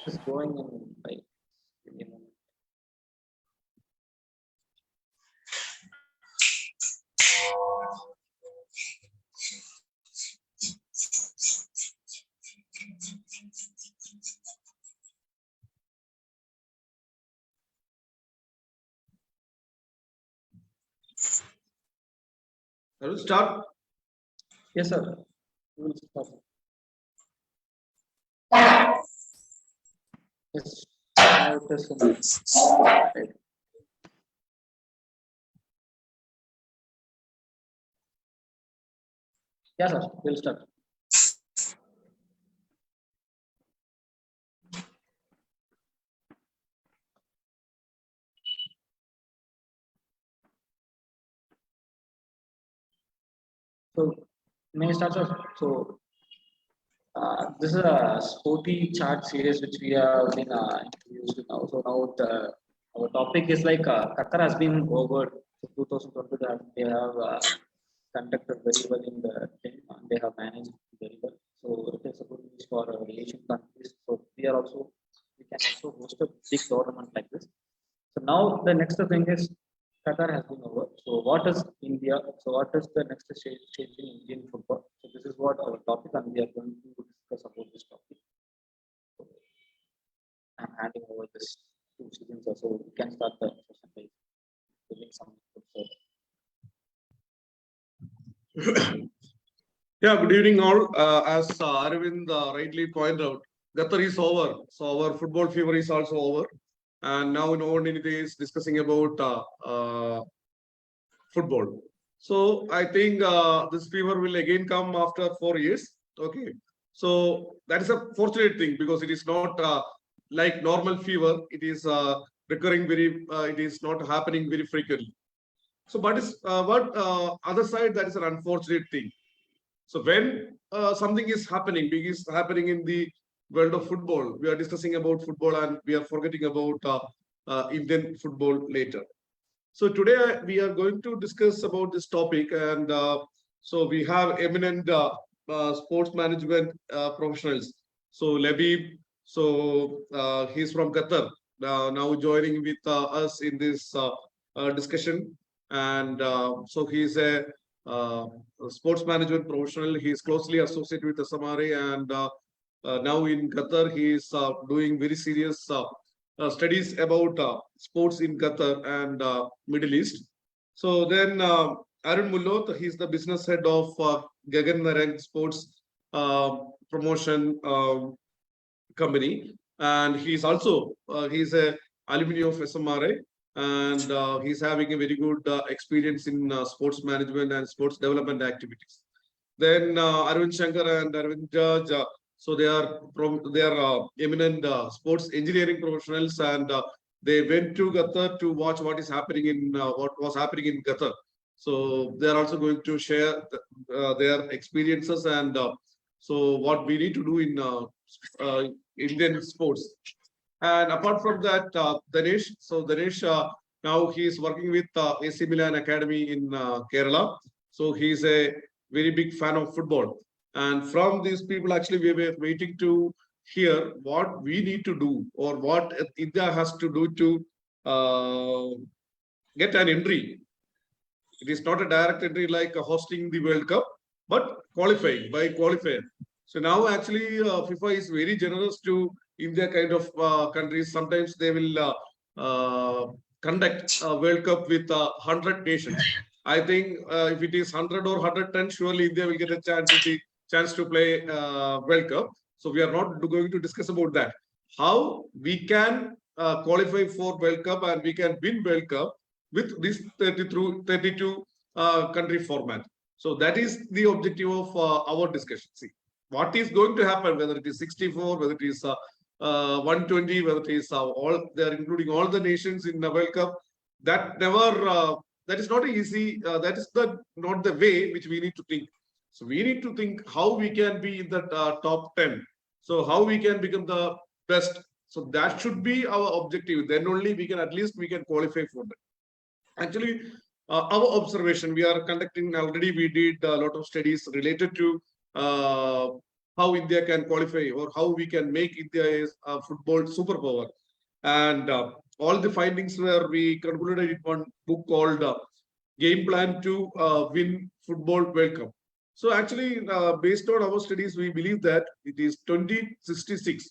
Just going in like give me a moment. I will start. Yes, sir. We will start. Yes. Now it is right. Yes, sir. We'll start. So, may I start, sir? So, this is a sporty chart series which we have been introduced now. So now our topic is like Qatar has been over 2020. They have conducted very well in the team and they have managed very well. So it is a good news for Asian countries. So we can also host a big tournament like this. So now the next thing is Qatar has been over. So what is India? So what is the next change in Indian football? So this is what our topic, and we are going to discuss about this topic. So I'm handing over this to Siddhin, so we can start the session by giving some input. Yeah, good evening all. As Arvind rightly pointed out, Qatar is over. So our football fever is also over. And now no one is discussing about football. So I think this fever will again come after 4 years. Okay. So that is a fortunate thing because it is not like normal fever. It is recurring it is not happening very frequently. So, but other side, that is an unfortunate thing. So when something is happening, big is happening in the world of football, we are discussing about football and we are forgetting about Indian football later. So today we are going to discuss about this topic, and so we have eminent sports management professionals. So Labib, so he's from Qatar, now joining with us in this discussion, and so he's a sports management professional. He is closely associated with SMRA, and now in Qatar he is doing very serious studies about sports in Qatar and Middle East. So then Arun Mullot, he's the business head of Gagan Narang Sports Promotion Company, and he's also he's a alumni of SMRA, and he's having a very good experience in sports management and sports development activities. Then Arvind Shankar and Arvind Judge, so they are eminent sports engineering professionals, and they went to Qatar to watch what is happening in what was happening in Qatar. So they are also going to share their experiences and so what we need to do in Indian sports. And apart from that, Danesh. So Danesh, now he is working with AC Milan Academy in Kerala. So he's a very big fan of football. And from these people, actually, we were waiting to hear what we need to do or what India has to do to get an entry. It is not a direct entry like hosting the World Cup, but qualifying by qualifier. So now actually FIFA is very generous to India kind of countries. Sometimes they will conduct a World Cup with 100 nations. I think if it is 100 or 110, surely India will get a chance to play World Cup. So we are not going to discuss about that. How we can qualify for World Cup and we can win World Cup with this 32 country format. So that is the objective of our discussion. See, what is going to happen, whether it is 64, whether it is 120, whether it is all, they are including all the nations in the World Cup, that never, that is not easy, that is not the way which we need to think. So we need to think how we can be in the top 10. So how we can become the best. So that should be our objective. Then only we can, at least we can qualify for that. Actually, our observation, we are conducting already, we did a lot of studies related to how India can qualify or how we can make India a football superpower. And all the findings were we concluded in one book called Game Plan to Win Football World Cup. So actually, based on our studies, we believe that it is 2066.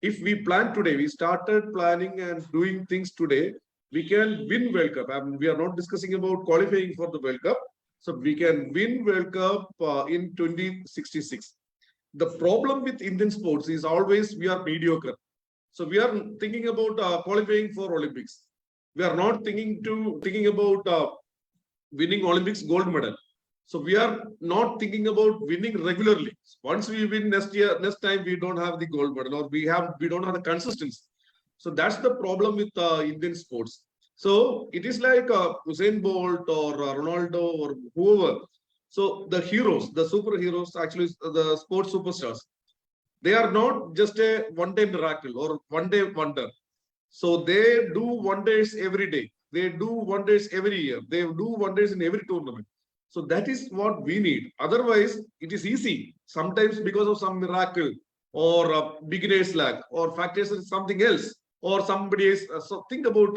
If we plan today, we started planning and doing things today, we can win World Cup. I mean, we are not discussing about qualifying for the World Cup. So we can win World Cup in 2066. The problem with Indian sports is always we are mediocre. So we are thinking about qualifying for Olympics. We are not thinking about winning Olympics gold medal. So we are not thinking about winning regularly. Once we win next time we don't have the gold medal or we don't have the consistency. So that's the problem with Indian sports. So it is like Usain Bolt or Ronaldo or whoever. So the heroes, the superheroes, actually the sports superstars, they are not just a one-day miracle or one-day wonder. So they do wonders every day. They do wonders every year. They do wonders in every tournament. So that is what we need. Otherwise, it is easy. Sometimes because of some miracle or beginner's luck or factors is something else or somebody is. So think about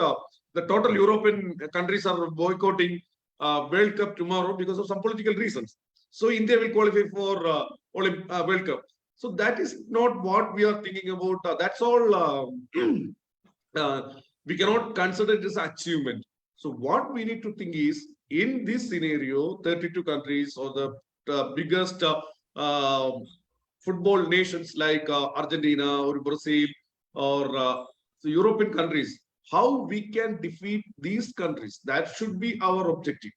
the total European countries are boycotting World Cup tomorrow because of some political reasons. So India will qualify for World Cup. So that is not what we are thinking about. That's all. We cannot consider it as achievement. So what we need to think is in this scenario, 32 countries or the biggest football nations like Argentina or Brazil or the European countries, how we can defeat these countries. That should be our objective.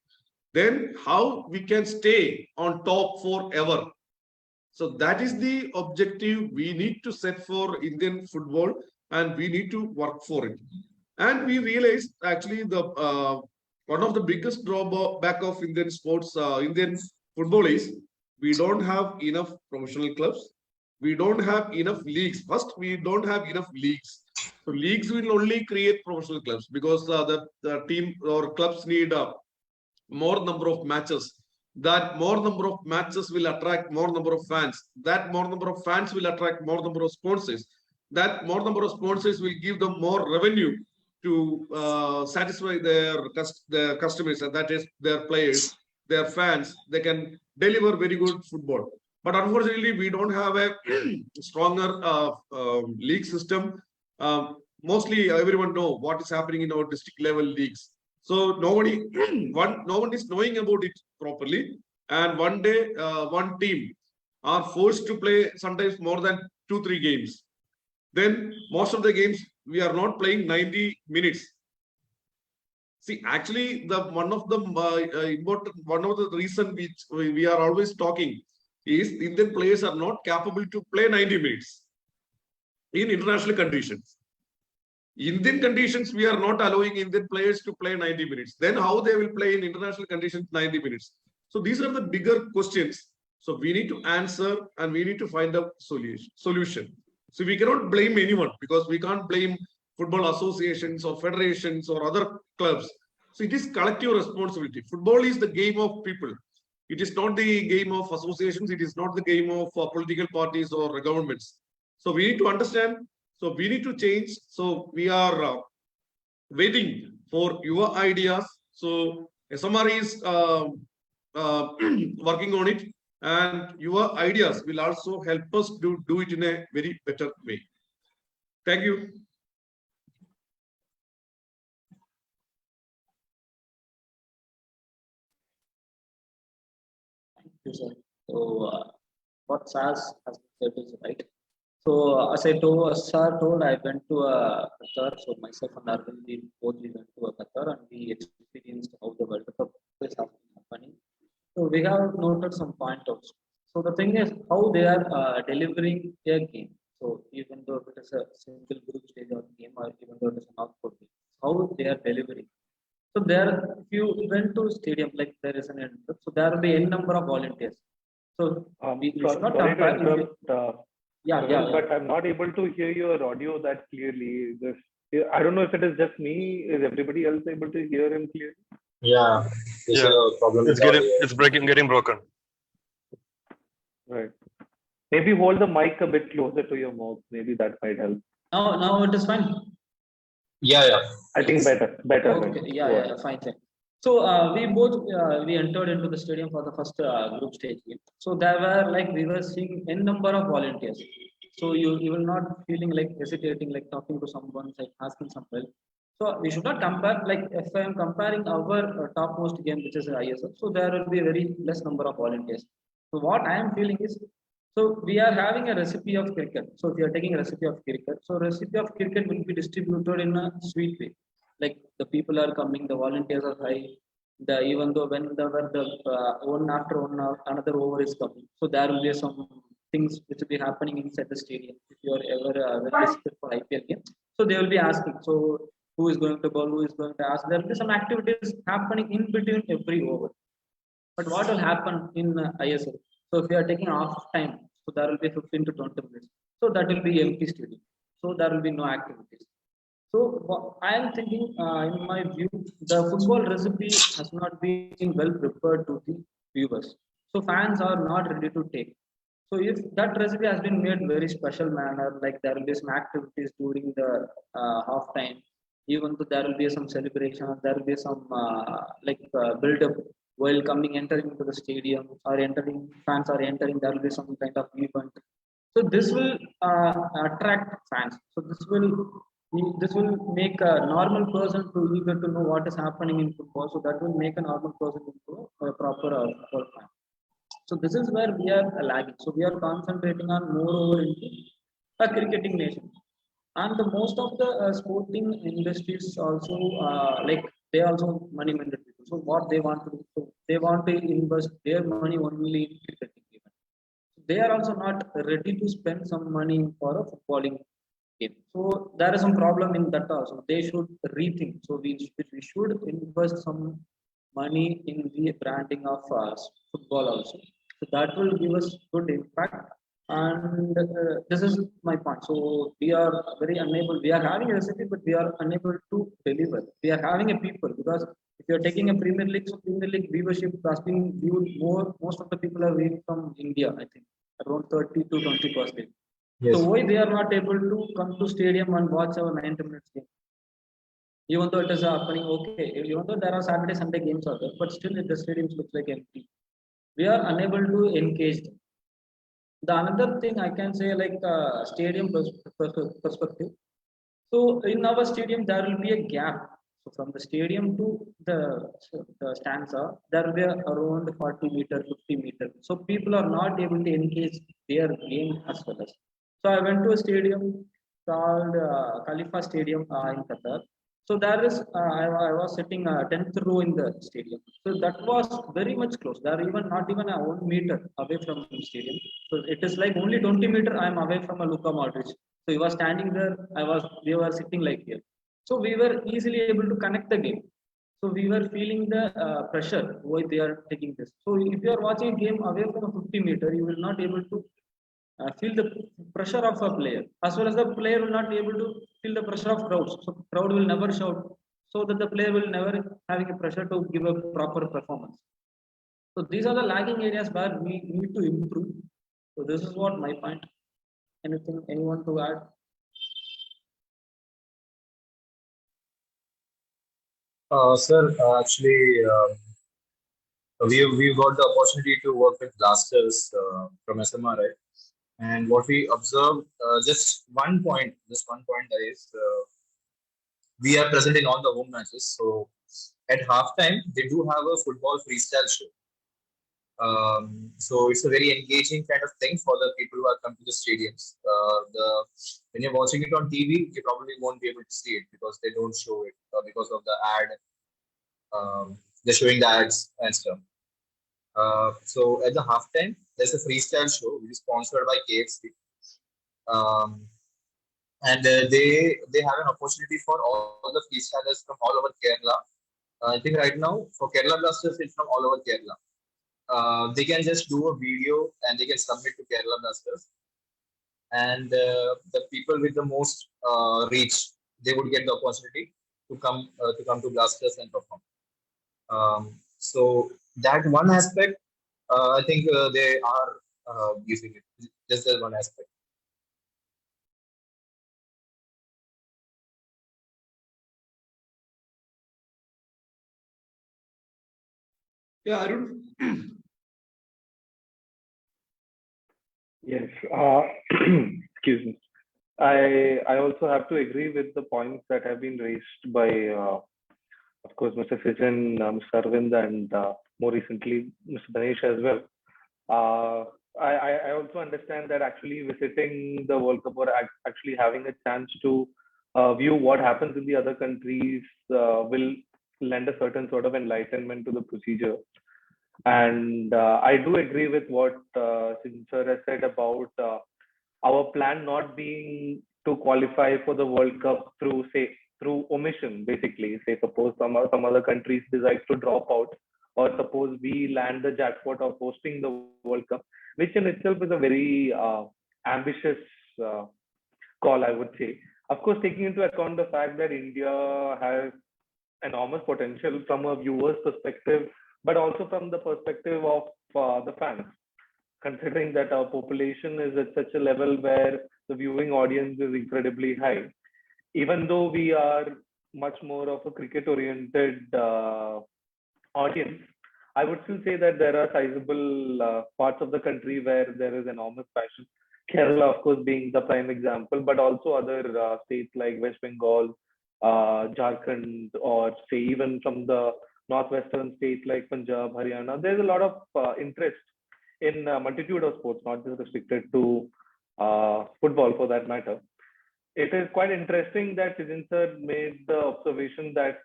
Then how we can stay on top forever. So that is the objective we need to set for Indian football and we need to work for it. And we realized actually the one of the biggest drawback of Indian sports, Indian football is we don't have enough professional clubs. We don't have enough leagues. First, we don't have enough leagues. So leagues will only create professional clubs because the team or clubs need more number of matches. That more number of matches will attract more number of fans. That more number of fans will attract more number of sponsors. That more number of sponsors will give them more revenue to satisfy their customers, and that is their players, their fans. They can deliver very good football. But unfortunately, we don't have a stronger league system. Mostly, everyone know what is happening in our district level leagues. So no one is knowing about it properly. And one day, one team are forced to play sometimes more than 2-3 games. Then most of the games we are not playing 90 minutes. See, actually, one of the reason which we are always talking is Indian players are not capable to play 90 minutes in international conditions. Indian conditions, we are not allowing Indian players to play 90 minutes. Then how they will play in international conditions 90 minutes? So these are the bigger questions. So we need to answer and we need to find a solution. So we cannot blame anyone because we can't blame football associations or federations or other clubs. So it is collective responsibility. Football is the game of people. It is not the game of associations. It is not the game of political parties or governments. So we need to understand. So we need to change. So we are waiting for your ideas. So SMR is working on it. And your ideas will also help us to do it in a very better way. Thank you. Thank you, sir. So what SARS has said is right. So as I told, Sir told, I went to Qatar. So myself and Arvind, we both we went to Qatar and we experienced how the World Cup is happening. So we have noted some pointers. So the thing is how they are delivering their game. So even though it is a single group stage of game or even though it is a knockout game, how they are delivering. So there, if you went to stadium, like there is an entrance, so there will be n number of volunteers. So we should not sorry to compare. interrupt, Yeah. but I'm not able to hear your audio that clearly. I don't know if it is just me. Is everybody else able to hear him clearly? Yeah, this is a problem. It's getting broken. Right. Maybe hold the mic a bit closer to your mouth. Maybe that might help. Now it is fine. Yeah. I think better. Okay, yeah, fine. So we entered into the stadium for the first group stage game. So there were like we were seeing n number of volunteers. So you will not feeling like hesitating, like talking to someone, like asking some help. So we should not compare. Like if I am comparing our topmost game, which is ISL, so there will be a very less number of volunteers. So what I am feeling is, so we are having a recipe of cricket. So if you are taking a recipe of cricket, so recipe of cricket will be distributed in a sweet way. Like the people are coming, the volunteers are high. The even though whenever the one after one another over is coming, so there will be some things which will be happening inside the stadium. If you are ever visited for IPL game, so they will be asking. So who is going to bowl? Who is going to ask? There will be some activities happening in between every over. But what will happen in ISL? So if you are taking half time, so there will be 15 to 20 minutes. So that will be empty stadium. So there will be no activities. So I am thinking, in my view, the football recipe has not been well prepared to the viewers. So fans are not ready to take. So if that recipe has been made very special manner, like there will be some activities during the half time, even though there will be some celebration, there will be some build up while coming entering into the stadium or entering fans are entering, there will be some kind of event. So this will attract fans. So this will make a normal person to eager to know what is happening in football. So that will make a normal person into a proper football fan. So this is where we are lagging. So we are concentrating on more over into a cricketing nation, and the most of the sporting industries also they also money minded people. So what they want to do, so they want to invest their money only in cricketing. Even they are also not ready to spend some money for a footballing game. So there is some problem in that also. They should rethink. So we should invest some money in the branding of football also. So that will give us good impact. And this is my point. So we are very unable. We are having a recipe, but we are unable to deliver. We are having a people because if you are taking a Premier League, so Premier League viewership has been viewed more. Most of the people are viewing from India, I think, around 30 to 20%. So Yes. why they are not able to come to stadium and watch our 90 minutes game? Even though it is happening, okay. Even though there are Saturday, Sunday games out there, but still the stadiums looks like empty. We are unable to engage them. The another thing I can say, like stadium perspective. So in our stadium there will be a gap. So from the stadium to the stanza, there will be around 40 meter, 50 meter. So people are not able to engage their game as well as. So I went to a stadium called Khalifa Stadium in Qatar. So there is I was sitting 10th row in the stadium. So that was very much close. There even not even a 1 meter away from the stadium. So it is like only 20 meter I am away from a Luka Modric. So he was standing there. We were sitting like here. So we were easily able to connect the game. So we were feeling the pressure why they are taking this. So if you are watching a game away from a 50 meter, you will not able to feel the pressure of a player, as well as the player will not be able to feel the pressure of crowds. So crowd will never shout, so that the player will never having a pressure to give a proper performance. So these are the lagging areas where we need to improve. So this is what my point. Anything anyone to add? Sir, actually, we've got the opportunity to work with blasters from SMR, right? And what we observed, just one point that is, we are present in all the home matches. So at halftime, they do have a football freestyle show. So it's a very engaging kind of thing for the people who have come to the stadiums. When you're watching it on TV, you probably won't be able to see it because they don't show it because of the ad. They're showing the ads and stuff. So at the halftime, there's a freestyle show which is sponsored by KFC, um, and they have an opportunity for all the freestylers from all over Kerala. I think right now for Kerala Blasters, it's from all over Kerala. They can just do a video and they can submit to Kerala Blasters, and the people with the most reach, they would get the opportunity to come to Blasters and perform. So that one aspect, I think they are using it. Just that one aspect. Yeah, I don't. Yes. Excuse me. I also have to agree with the points that have been raised by, of course, Mr. Sijan, Mr. Arvind, and more recently, Mr. Ganesh as well. Uh, I also understand that actually visiting the World Cup or actually having a chance to view what happens in the other countries will lend a certain sort of enlightenment to the procedure. And I do agree with what Sijan sir has said about our plan not being to qualify for the World Cup through, say, through omission, basically. Say, suppose some other countries decide to drop out, or suppose we land the jackpot of hosting the World Cup, which in itself is a very ambitious uh, call, I would say. Of course, taking into account the fact that India has enormous potential from a viewer's perspective, but also from the perspective of the fans, considering that our population is at such a level where the viewing audience is incredibly high. Even though we are much more of a cricket oriented audience, I would still say that there are sizable parts of the country where there is enormous passion. Kerala, of course, being the prime example, but also other states like West Bengal, Jharkhand, or say even from the northwestern states like Punjab, Haryana. There's a lot of interest in a multitude of sports, not just restricted to football for that matter. It is quite interesting that Sijan sir made the observation that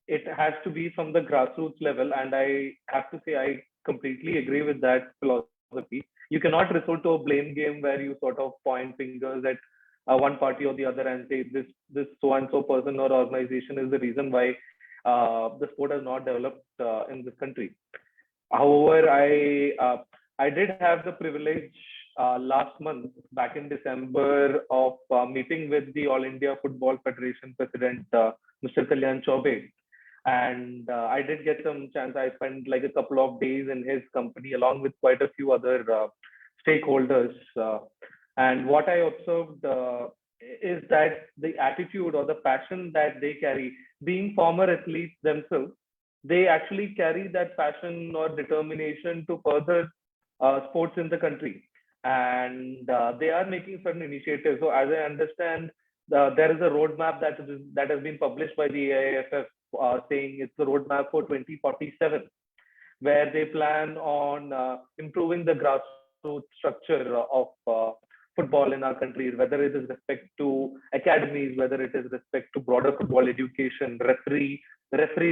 it has to be from the grassroots level, and I have to say I completely agree with that philosophy. You cannot resort to a blame game where you sort of point fingers at one party or the other and say this so and so person or organization is the reason why the sport has not developed in this country. However, I did have the privilege last month, back in December, of meeting with the All India Football Federation President, Mr. Kalyan Chaube, and I did get some chance. I spent like a couple of days in his company along with quite a few other stakeholders. And what I observed is that the attitude or the passion that they carry, being former athletes themselves, they actually carry that passion or determination to further sports in the country. And they are making certain initiatives. So, as I understand, there is a roadmap that has been published by the AIFF saying it's the roadmap for 2047, where they plan on improving the grassroots structure of football in our country, whether it is respect to academies, whether it is respect to broader football education, referee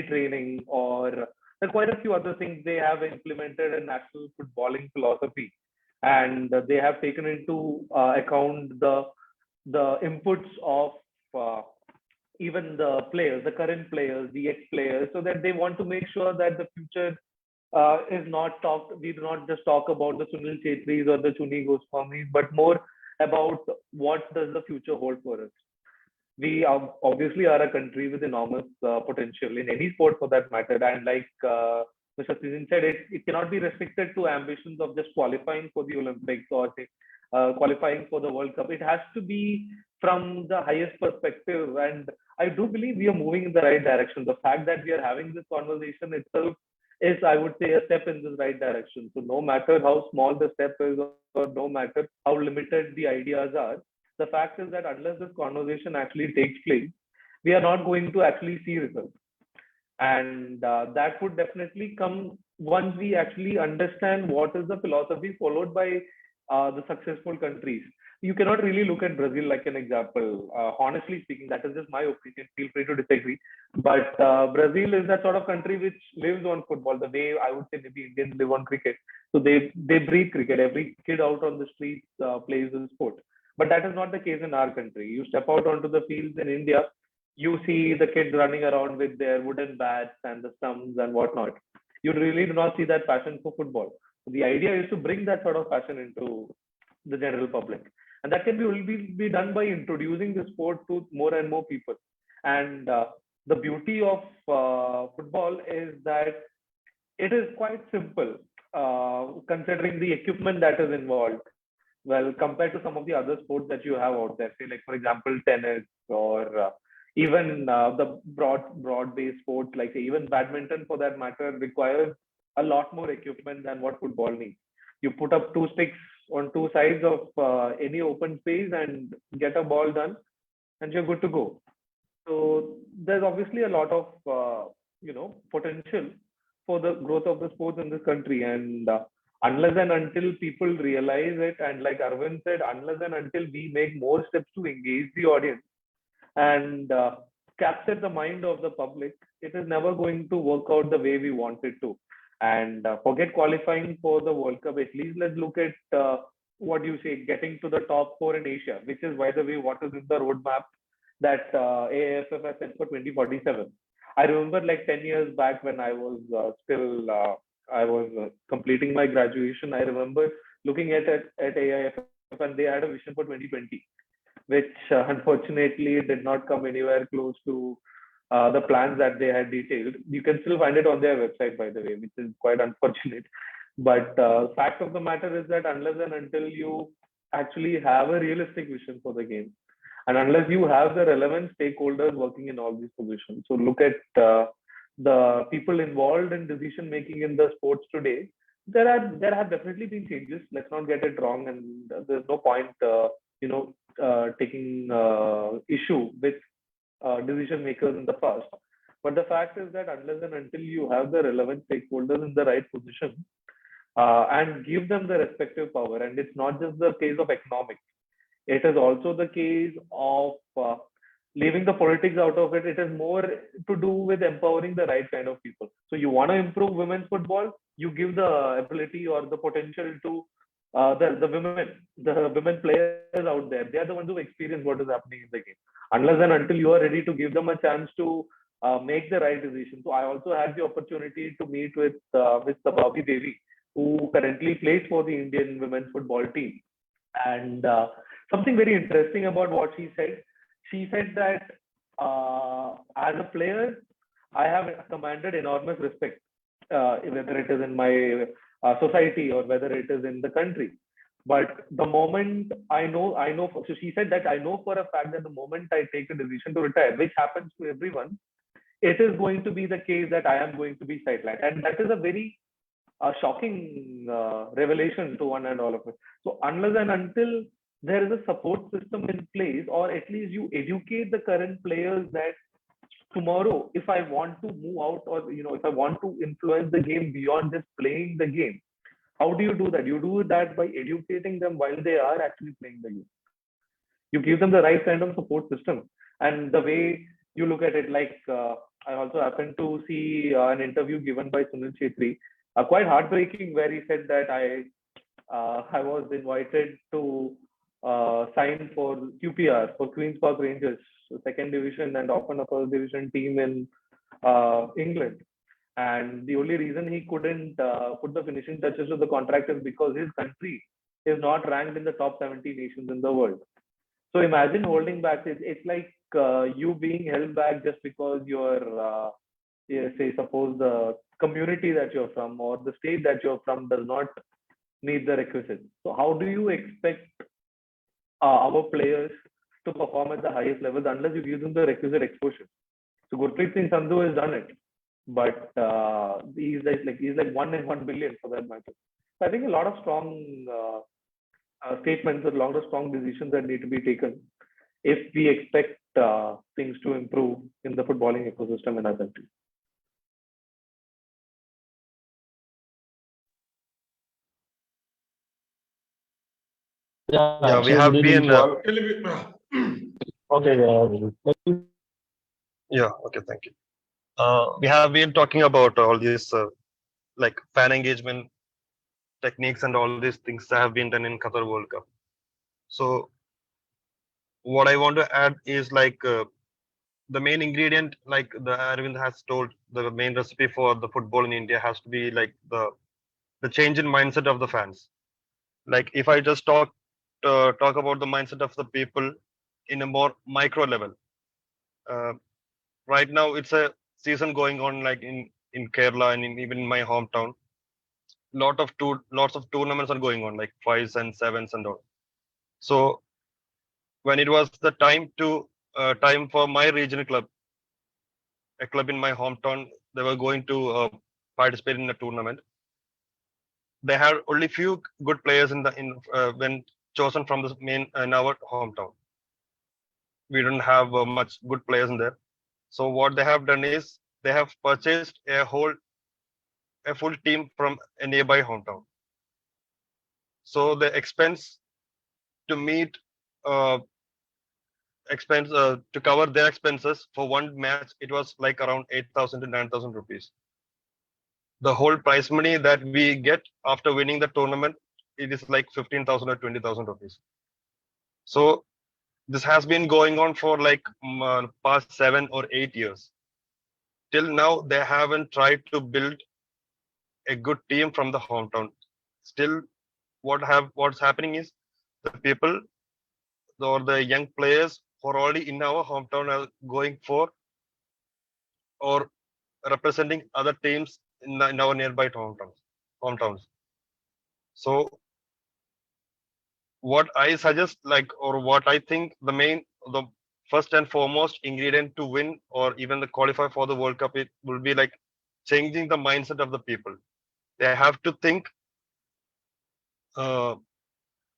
training, or there are quite a few other things. They have implemented a national footballing philosophy, and they have taken into account the inputs of uh, even the players, the current players, the ex-players, so that they want to make sure that the future is not talked. We do not just talk about the Sunil Chetris or the Chuni Goswamis, but more about what does the future hold for us. We obviously are a country with enormous potential in any sport for that matter. And like Mr. Sizin said, it cannot be restricted to ambitions of just qualifying for the Olympics or say, qualifying for the World Cup. It has to be from the highest perspective. And I do believe we are moving in the right direction. The fact that we are having this conversation itself is, I would say, a step in this right direction. So no matter how small the step is or no matter how limited the ideas are, the fact is that unless this conversation actually takes place, we are not going to actually see results. And that would definitely come once we actually understand what is the philosophy followed by the successful countries. You cannot really look at Brazil like an example. Honestly speaking, that is just my opinion. Feel free to disagree. But Brazil is that sort of country which lives on football, the way I would say maybe Indians live on cricket. So they breathe cricket. Every kid out on the streets plays the sport. But that is not the case in our country. You step out onto the fields in India, you see the kids running around with their wooden bats and the stumps and whatnot. You really do not see that passion for football. So the idea is to bring that sort of passion into the general public. And that can be only be done by introducing the sport to more and more people. And the beauty of football is that it is quite simple, considering the equipment that is involved. well, compared to some of the other sports that you have out there, say like for example tennis or even the broad-based sports like say, even badminton for that matter requires a lot more equipment than what football needs. You put up two sticks on two sides of any open space and get a ball done, and you're good to go. So there's obviously a lot of potential for the growth of the sports in this country, and unless and until people realize it, and like Arvind said, unless and until we make more steps to engage the audience and capture the mind of the public, it is never going to work out the way we want it to. And forget qualifying for the World Cup. At least let's look at what you say, getting to the top four in Asia, which is, by the way, what is in the roadmap that AAFF has set for 2047. I remember like 10 years back when I was completing my graduation. I remember looking at AIFF and they had a vision for 2020, which unfortunately did not come anywhere close to the plans that they had detailed. You can still find it on their website, by the way, which is quite unfortunate. But fact of the matter is that unless and until you actually have a realistic vision for the game, and unless you have the relevant stakeholders working in all these positions, so look at the people involved in decision making in the sports today. There have definitely been changes. Let's not get it wrong, and there's no point, taking issue with decision makers in the past. But the fact is that unless and until you have the relevant stakeholders in the right position and give them the respective power, and it's not just the case of economics, it is also the case of leaving the politics out of it. It is more to do with empowering the right kind of people. So you want to improve women's football, you give the ability or the potential to the women players out there. They are the ones who experience what is happening in the game. Unless and until you are ready to give them a chance to make the right decision. So I also had the opportunity to meet with Sabavi Devi, who currently plays for the Indian women's football team. And something very interesting about what she said. She said that as a player, I have commanded enormous respect, whether it is in my society or whether it is in the country. But the moment so she said that I know for a fact that the moment I take a decision to retire, which happens to everyone, it is going to be the case that I am going to be sidelined. And that is a very shocking revelation to one and all of us. So unless and until there is a support system in place, or at least you educate the current players that tomorrow, if I want to move out, or if I want to influence the game beyond just playing the game, how do you do that? You do that by educating them while they are actually playing the game. You give them the right kind of support system. And the way you look at it, like I also happened to see an interview given by Sunil Chetri, quite heartbreaking, where he said that I was invited to sign for QPR, for Queens Park Rangers, second division and often a first division team in England. And the only reason he couldn't put the finishing touches to the contract is because his country is not ranked in the top 70 nations in the world. So imagine holding back. It's like you being held back just because you're, say, suppose the community that you're from or the state that you're from does not meet the requisites. So how do you expect our players to perform at the highest levels unless you give them the requisite exposure? So Gurpreet Singh Sandhu has done it, but he's like 1 in 1 billion for that matter. So I think a lot of strong statements, a lot of strong decisions that need to be taken if we expect things to improve in the footballing ecosystem in our country. Yeah, we have been. Okay. Yeah, okay, thank you. We have been talking about all these like fan engagement techniques and all these things that have been done in Qatar World Cup. So, what I want to add is like the main ingredient, like the Arvind has told, the main recipe for the football in India has to be like the change in mindset of the fans. Like if I just talk about the mindset of the people in a more micro level. Right now, it's a season going on like in Kerala and even in my hometown. Lots of tournaments are going on, like fives and sevens and all. So when it was the time for my regional club, a club in my hometown, they were going to participate in a tournament. They had only few good players when chosen from the main in our hometown. We don't have much good players in there. So what they have done is they have purchased a full team from a nearby hometown. So the expense to meet uh, expense to cover their expenses for one match, it was like around 8,000 to 9,000 rupees. The whole prize money that we get after winning the tournament, it is like 15,000 or 20,000 rupees. So this has been going on for like past 7 or 8 years. Till now, they haven't tried to build a good team from the hometown. Still, what's happening is the people or the young players who are already in our hometown are going for or representing other teams in our nearby hometowns. So what I suggest, like, or what I think the first and foremost ingredient to win or even the qualify for the World Cup, it will be like changing the mindset of the people. They have to think uh,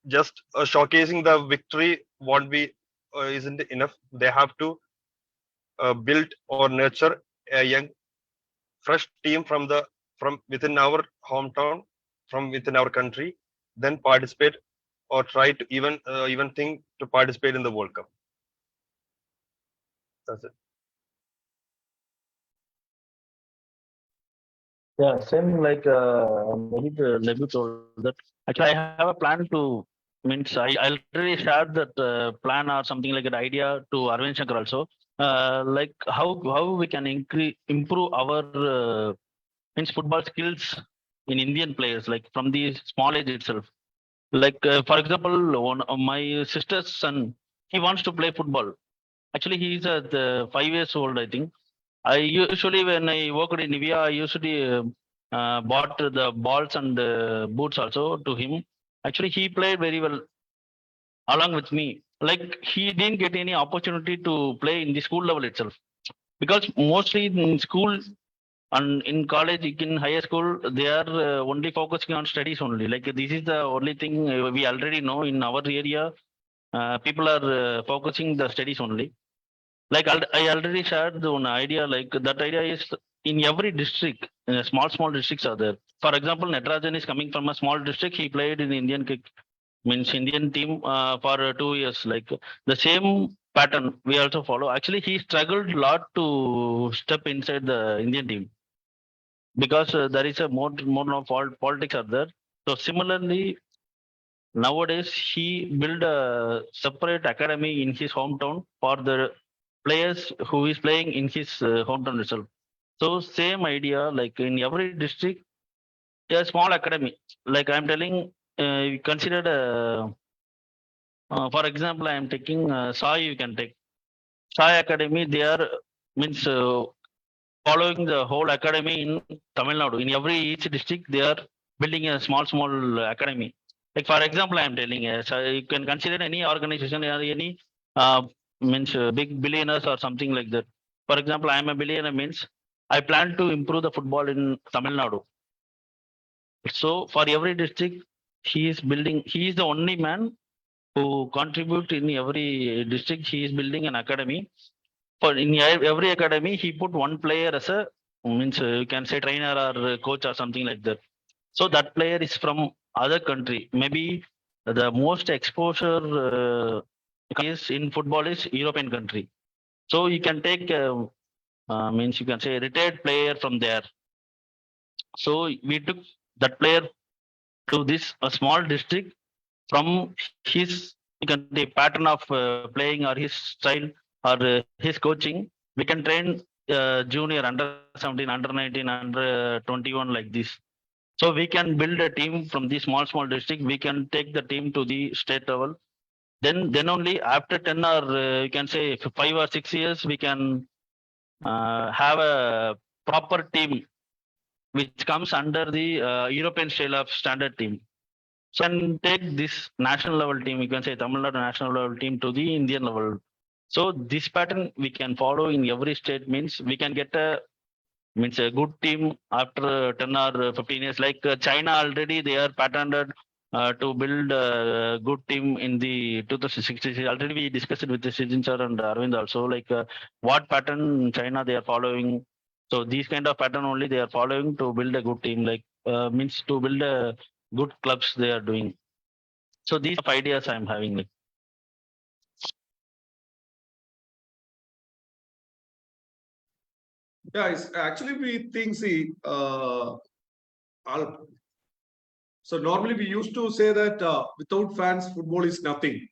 just showcasing the victory won't be isn't enough. They have to build or nurture a young fresh team from within our hometown, from within our country, then participate or try to even think to participate in the World Cup. That's it. Yeah, same like Lebu told that. Actually, I have a plan to means I already shared that plan or something like an idea to Arvind Shankar also. Like how we can improve our means football skills in Indian players, like from the small age itself. Like for example, one of my sister's son, he wants to play football. Actually, he's at 5 years old, I think. I usually, when I worked in Nivea, I usually bought the balls and boots also to him. Actually, he played very well along with me. Like he didn't get any opportunity to play in the school level itself because mostly in school and in college, in higher school, they are only focusing on studies only. Like this is the only thing we already know in our area. People are focusing the studies only. Like I already shared the one idea. Like that idea is in every district. Small districts are there. For example, Netrajan is coming from a small district. He played in means Indian team for 2 years. Like the same pattern we also follow. Actually, he struggled a lot to step inside the Indian team because there is a more of politics are there. So similarly, nowadays he built a separate academy in his hometown for the players who is playing in his hometown itself. So same idea, like in every district, a small academy. Like I'm telling, considered for example, I am taking Sai. You can take Sai Academy. They are means following the whole academy in Tamil Nadu. In every each district, they are building a small academy. Like for example, I am telling, so you can consider any organization or any means big billionaires or something like that. For example, I am a billionaire means I plan to improve the football in Tamil Nadu. So for every district, he is building. He is the only man who contribute in every district. He is building an academy. For in every academy, he put one player as a means you can say trainer or coach or something like that. So that player is from other country. Maybe the most exposure is in football is European country. So you can take means you can say retired player from there. So we took that player to this a small district from his you can say pattern of playing or his style or his coaching. We can train junior under 17, under 19, under 21 like this. So we can build a team from the small district. We can take the team to the state level. Then only after 10 or you can say 5 or 6 years, we can have a proper team which comes under the European style of standard team. So and take this national level team, you can say Tamil Nadu national level team to the Indian level. So this pattern we can follow in every state, means we can get a good team after 10 or 15 years. Like China already they are patterned to build a good team in the 2060. Already we discussed it with the Sijin sir and Arvind also. Like what pattern China they are following. So these kind of pattern only they are following to build a good team. Like means to build a good clubs they are doing. So these are ideas I'm having. Like. Yeah, it's actually we think, see, so normally we used to say that without fans, football is nothing.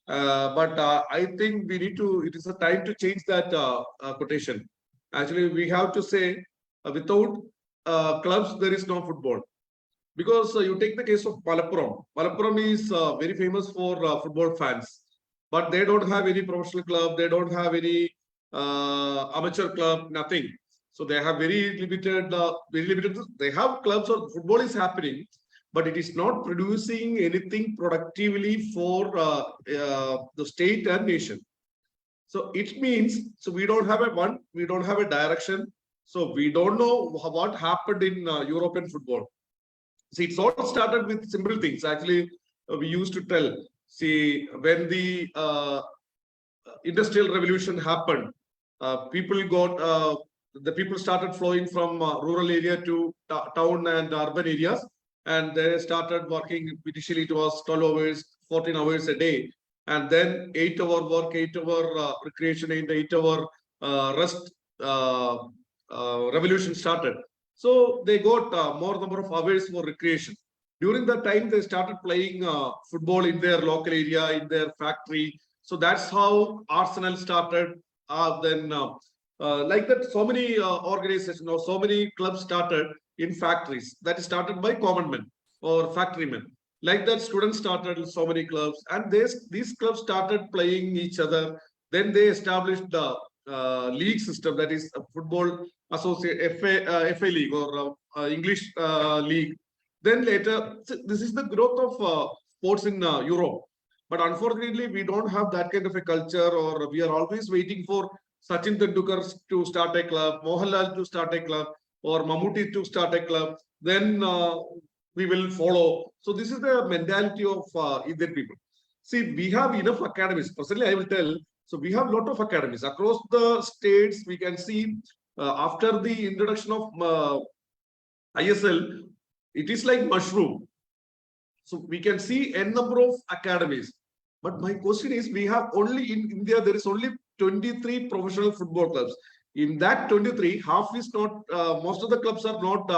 But I think we need to, it is a time to change that quotation. Actually, we have to say without clubs, there is no football. Because you take the case of Malappuram. Malappuram is very famous for football fans, but they don't have any professional club. They don't have any amateur club, nothing. So they have very limited, They have clubs or football is happening, but it is not producing anything productively for the state and nation. So it means, so we don't have we don't have a direction. So we don't know what happened in European football. See, it's all started with simple things. Actually, we used to tell, see, when the industrial revolution happened, the people started flowing from rural area to town and urban areas. And they started working, initially it was 12 hours, 14 hours a day. And then 8-hour work, 8-hour recreation, and 8-hour rest revolution started. So they got more number of hours for recreation. During that time, they started playing football in their local area, in their factory. So that's how Arsenal started. Then like that, so many organizations or so many clubs started in factories. That is started by common men or factory men. Like that, students started so many clubs, and these clubs started playing each other. Then they established the league system, that is a football associate FA league or English league. Then later, this is the growth of sports in Europe. But unfortunately, we don't have that kind of a culture, or we are always waiting for Sachin Tendulkar to start a club, Mohanlal to start a club, or Mammootty to start a club. Then we will follow. So this is the mentality of Indian people. See, we have enough academies. Personally, I will tell. So we have a lot of academies across the states. We can see after the introduction of ISL, it is like mushroom. So we can see n number of academies. But my question is, we have only in India, there is only 23 professional football clubs. In that 23, half is not, most of the clubs are not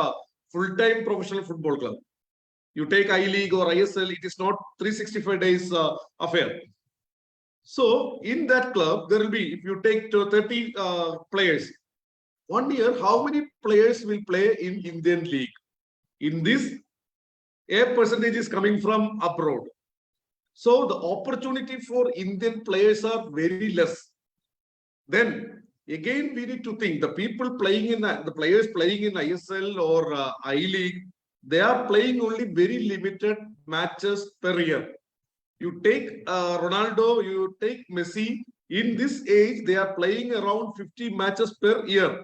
full-time professional football club. You take I-League or ISL, it is not 365 days affair. So in that club, there will be, if you take 30 players, 1 year, how many players will play in Indian league? In this, a percentage is coming from abroad. So the opportunity for Indian players are very less. Then again, we need to think the people playing in the players playing in ISL or I-League, they are playing only very limited matches per year. You take Ronaldo, you take Messi. In this age, they are playing around 50 matches per year.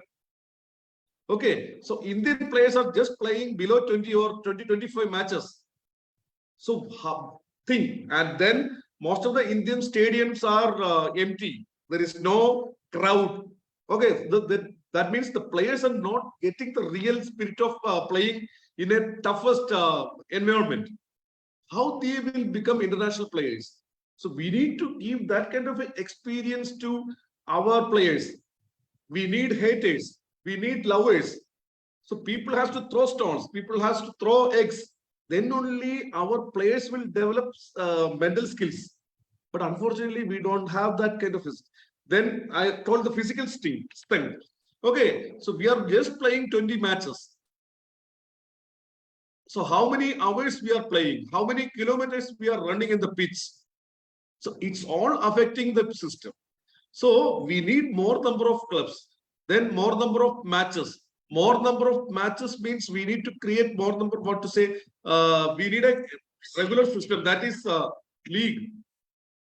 Okay, so Indian players are just playing below 20 or 20-25 matches. So think, and then most of the Indian stadiums are empty. There is no crowd. Okay, that means the players are not getting the real spirit of playing in a toughest environment. How they will become international players? So we need to give that kind of experience to our players. We need haters. We need lovers. So people have to throw stones. People have to throw eggs. Then only our players will develop mental skills. But unfortunately, we don't have that kind of. Then I told the physical strength. Okay, so we are just playing 20 matches. So how many hours we are playing? How many kilometers we are running in the pitch? So it's all affecting the system. So we need more number of clubs, then more number of matches. More number of matches means we need to create more number, what to say, we need a regular system, that is league.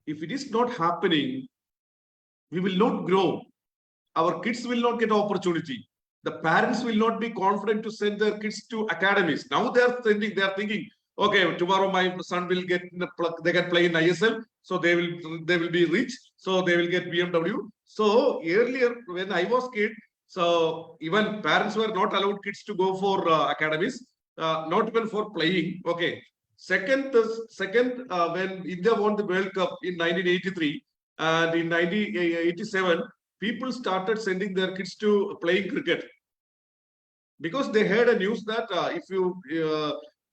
If it is not happening, we will not grow. Our kids will not get opportunity. The parents will not be confident to send their kids to academies. Now they are thinking, okay, tomorrow my son will get they can play in ISL, so they will be rich, so they will get BMW. So earlier when I was kid, so even parents were not allowed kids to go for academies, not even for playing. Okay. Second, when India won the World Cup in 1983 and in 1987, people started sending their kids to playing cricket because they heard a news that if you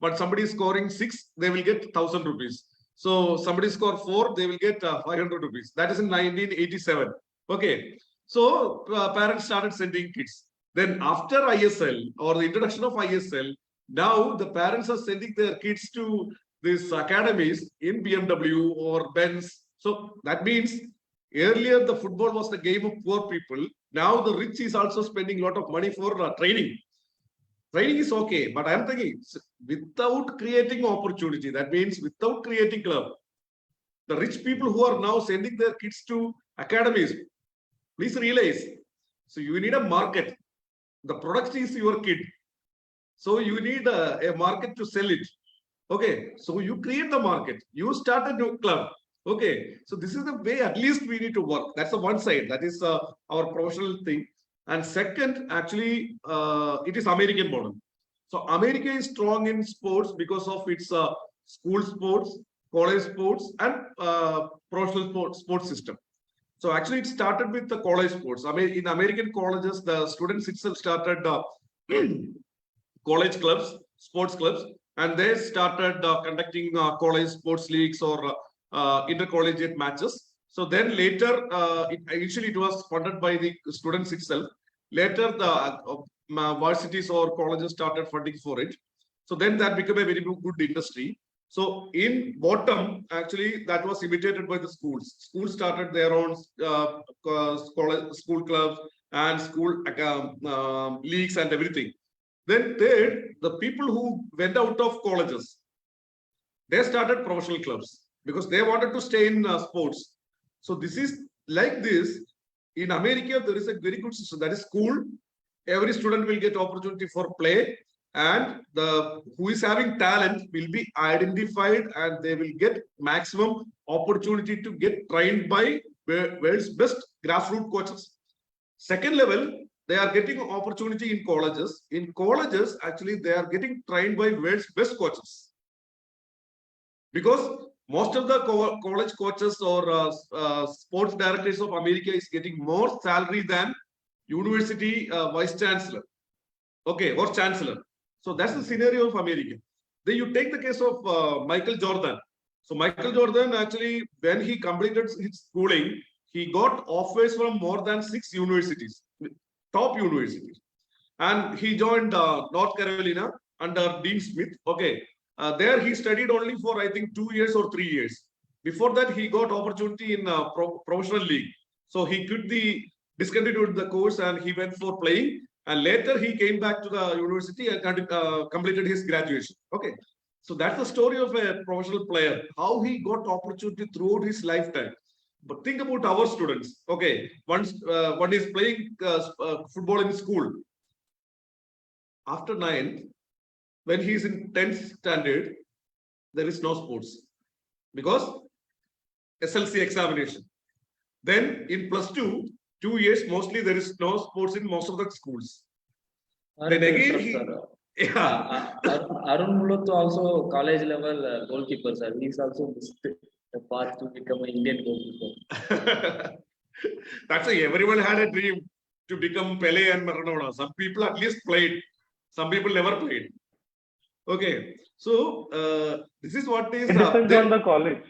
but somebody is scoring 6, they will get 1,000 rupees. So somebody score 4, they will get 500 rupees. That is in 1987. Okay, so parents started sending kids. Then after ISL or the introduction of ISL, now the parents are sending their kids to these academies in BMW or Benz. So that means earlier the football was the game of poor people. Now the rich is also spending a lot of money for training. Training is okay, but I'm thinking without creating opportunity, that means without creating club, the rich people who are now sending their kids to academies, please realize, so you need a market. The product is your kid. So you need a market to sell it. Okay, so you create the market. You start a new club. Okay, so this is the way at least we need to work. That's the one side. That is our professional thing. And second, actually, it is American model. So America is strong in sports because of its school sports, college sports, and professional sports system. So actually, it started with the college sports. I mean, in American colleges, the students itself started college clubs, sports clubs, and they started conducting college sports leagues or intercollegiate matches. So then later, initially it was funded by the students itself. Later, the varsities or colleges started funding for it. So then that became a very good industry. So in bottom, actually, that was imitated by the schools. Schools started their own school clubs and school leagues and everything. Then third, the people who went out of colleges, they started professional clubs because they wanted to stay in sports. So this is like this. In America, there is a very good system. That is school. Every student will get opportunity for play, and the who is having talent will be identified, and they will get maximum opportunity to get trained by world's best grassroots coaches. Second level, they are getting opportunity in colleges. In colleges, actually, they are getting trained by world's best coaches. Because most of the college coaches or sports directors of America is getting more salary than university vice chancellor, okay, or chancellor. So that's the scenario of America. Then you take the case of Michael Jordan. So Michael Jordan, actually, when he completed his schooling, he got offers from more than 6 universities, top universities. And he joined North Carolina under Dean Smith. Okay. There he studied only for, I think, 2 years or 3 years. Before that, he got opportunity in professional league. So he discontinued the course and he went for playing. And later he came back to the university and completed his graduation. Okay. So that's the story of a professional player, how he got opportunity throughout his lifetime. But think about our students. Okay. One is playing football in school. After 9th, when he is in 10th standard, there is no sports because SLC examination. Then in plus 2 years, mostly there is no sports in most of the schools. Then again, Arun Mulot also college level goalkeeper, sir. He's also missed the path to become an Indian goalkeeper. That's why everyone had a dream to become Pele and Maradona. Some people at least played. Some people never played. Okay, so this is what is. It depends on the college.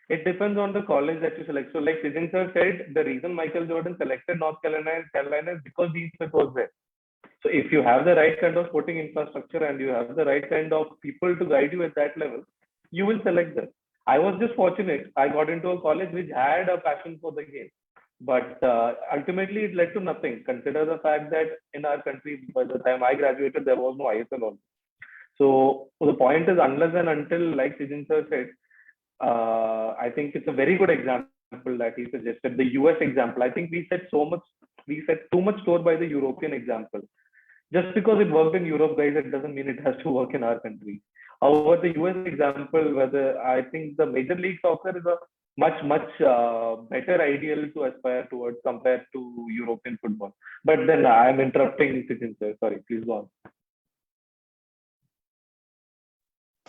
It depends on the college that you select. So, like Sijan sir said, the reason Michael Jordan selected North Carolina is because Dean Smith was there. So, if you have the right kind of sporting infrastructure and you have the right kind of people to guide you at that level, you will select them. I was just fortunate. I got into a college which had a passion for the game. But ultimately, it led to nothing. Consider the fact that in our country, by the time I graduated, there was no ISL also. So the point is, unless and until, like Sijin sir said, I think it's a very good example that he suggested. The US example. I think we set too much store by the European example. Just because it worked in Europe, guys, it doesn't mean it has to work in our country. However, the US example, whether I think the Major League Soccer is a much better ideal to aspire towards compared to European football. But then I'm interrupting Sachin sir. Sorry, please go on.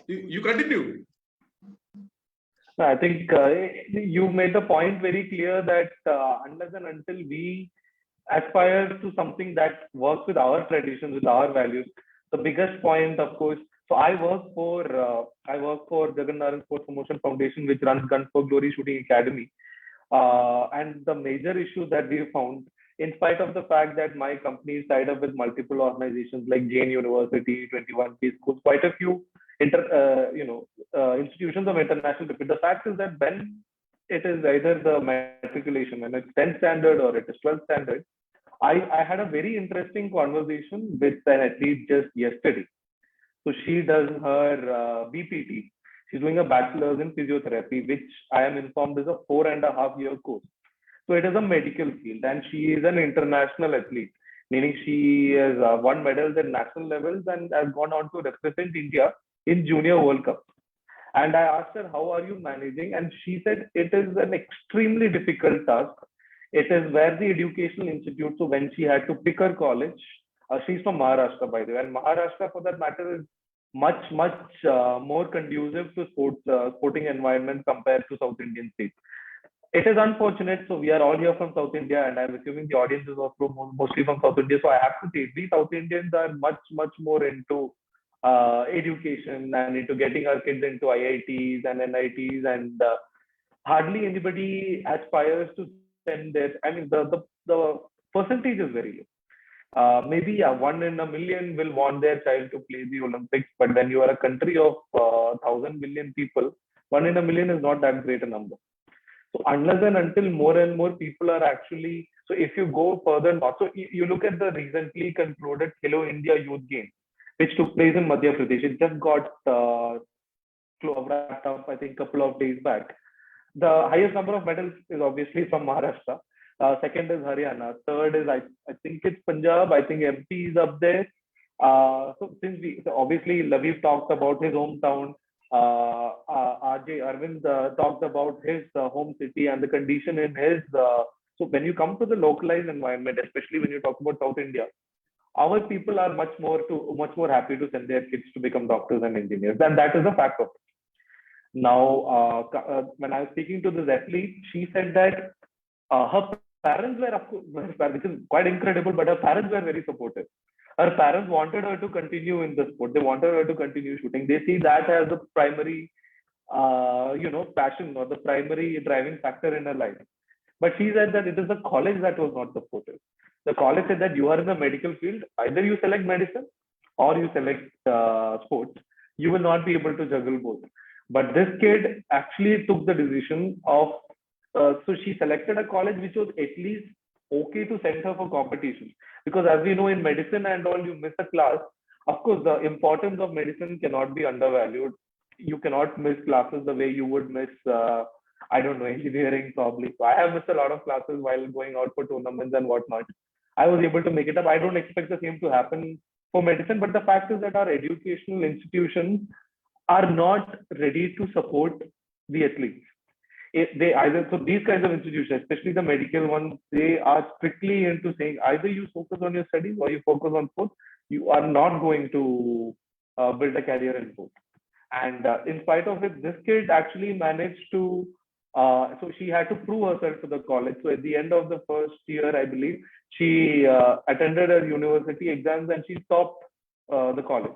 You continue. I think you made the point very clear that unless and until we aspire to something that works with our traditions, with our values, the biggest point, of course. So I work for Jagannath Sports Promotion Foundation, which runs Guns for Glory Shooting Academy. And the major issue that we found, in spite of the fact that my company is tied up with multiple organizations like Jain University, 21 P schools, quite a few institutions of international reputation. The fact is that when it is either the matriculation, when it's 10th standard or it is 12th standard, I had a very interesting conversation with an athlete just yesterday. So she does her BPT. She's doing a bachelor's in physiotherapy, which I am informed is a 4.5 year course. So it is a medical field, and she is an international athlete, meaning she has won medals at national levels and has gone on to represent India in Junior World Cup. And I asked her, how are you managing? And she said, it is an extremely difficult task. It is where the educational institute, so when she had to pick her college, she's from Maharashtra, by the way, and Maharashtra, for that matter, is much more conducive to sporting environment compared to South Indian states. It is unfortunate. So we are all here from South India, and I'm assuming the audience is also mostly from South India. So I have to say, we South Indians are much more into education and into getting our kids into IITs and NITs, and hardly anybody aspires to send their. I mean, the percentage is very low. Maybe 1 in a million will want their child to play the Olympics, but when you are a country of 1,000 million people, 1 in a million is not that great a number. So unless and until more and more people are actually, so if you go further north, so you look at the recently concluded Hello India Youth Games, which took place in Madhya Pradesh. It just got wrapped up, I think, a couple of days back. The highest number of medals is obviously from Maharashtra. Second is Haryana. Third is, I think it's Punjab. I think MP is up there. So obviously Laviv talked about his hometown. RJ Arvind talked about his home city and the condition in his. So when you come to the localized environment, especially when you talk about South India, our people are much more happy to send their kids to become doctors and engineers, and that is a fact of it. Now, when I was speaking to this athlete, she said that her parents were, of course, which is quite incredible, but her parents were very supportive. Her parents wanted her to continue in the sport. They wanted her to continue shooting. They see that as the primary, passion or the primary driving factor in her life. But she said that it is the college that was not supportive. The college said that you are in the medical field, either you select medicine or you select sports. You will not be able to juggle both. But this kid actually took the decision of, so she selected a college which was at least okay to send her for competition. Because as we know, in medicine and all, you miss a class. Of course, the importance of medicine cannot be undervalued. You cannot miss classes the way you would miss, engineering probably. So I have missed a lot of classes while going out for tournaments and whatnot. I was able to make it up. I don't expect the same to happen for medicine, but the fact is that our educational institutions are not ready to support the athletes. So these kinds of institutions, especially the medical ones, they are strictly into saying either you focus on your studies or you focus on sports. You are not going to build a career in both. And in spite of it, this kid actually managed to. So she had to prove herself to the college. So at the end of the first year, I believe, she attended her university exams and she stopped the college.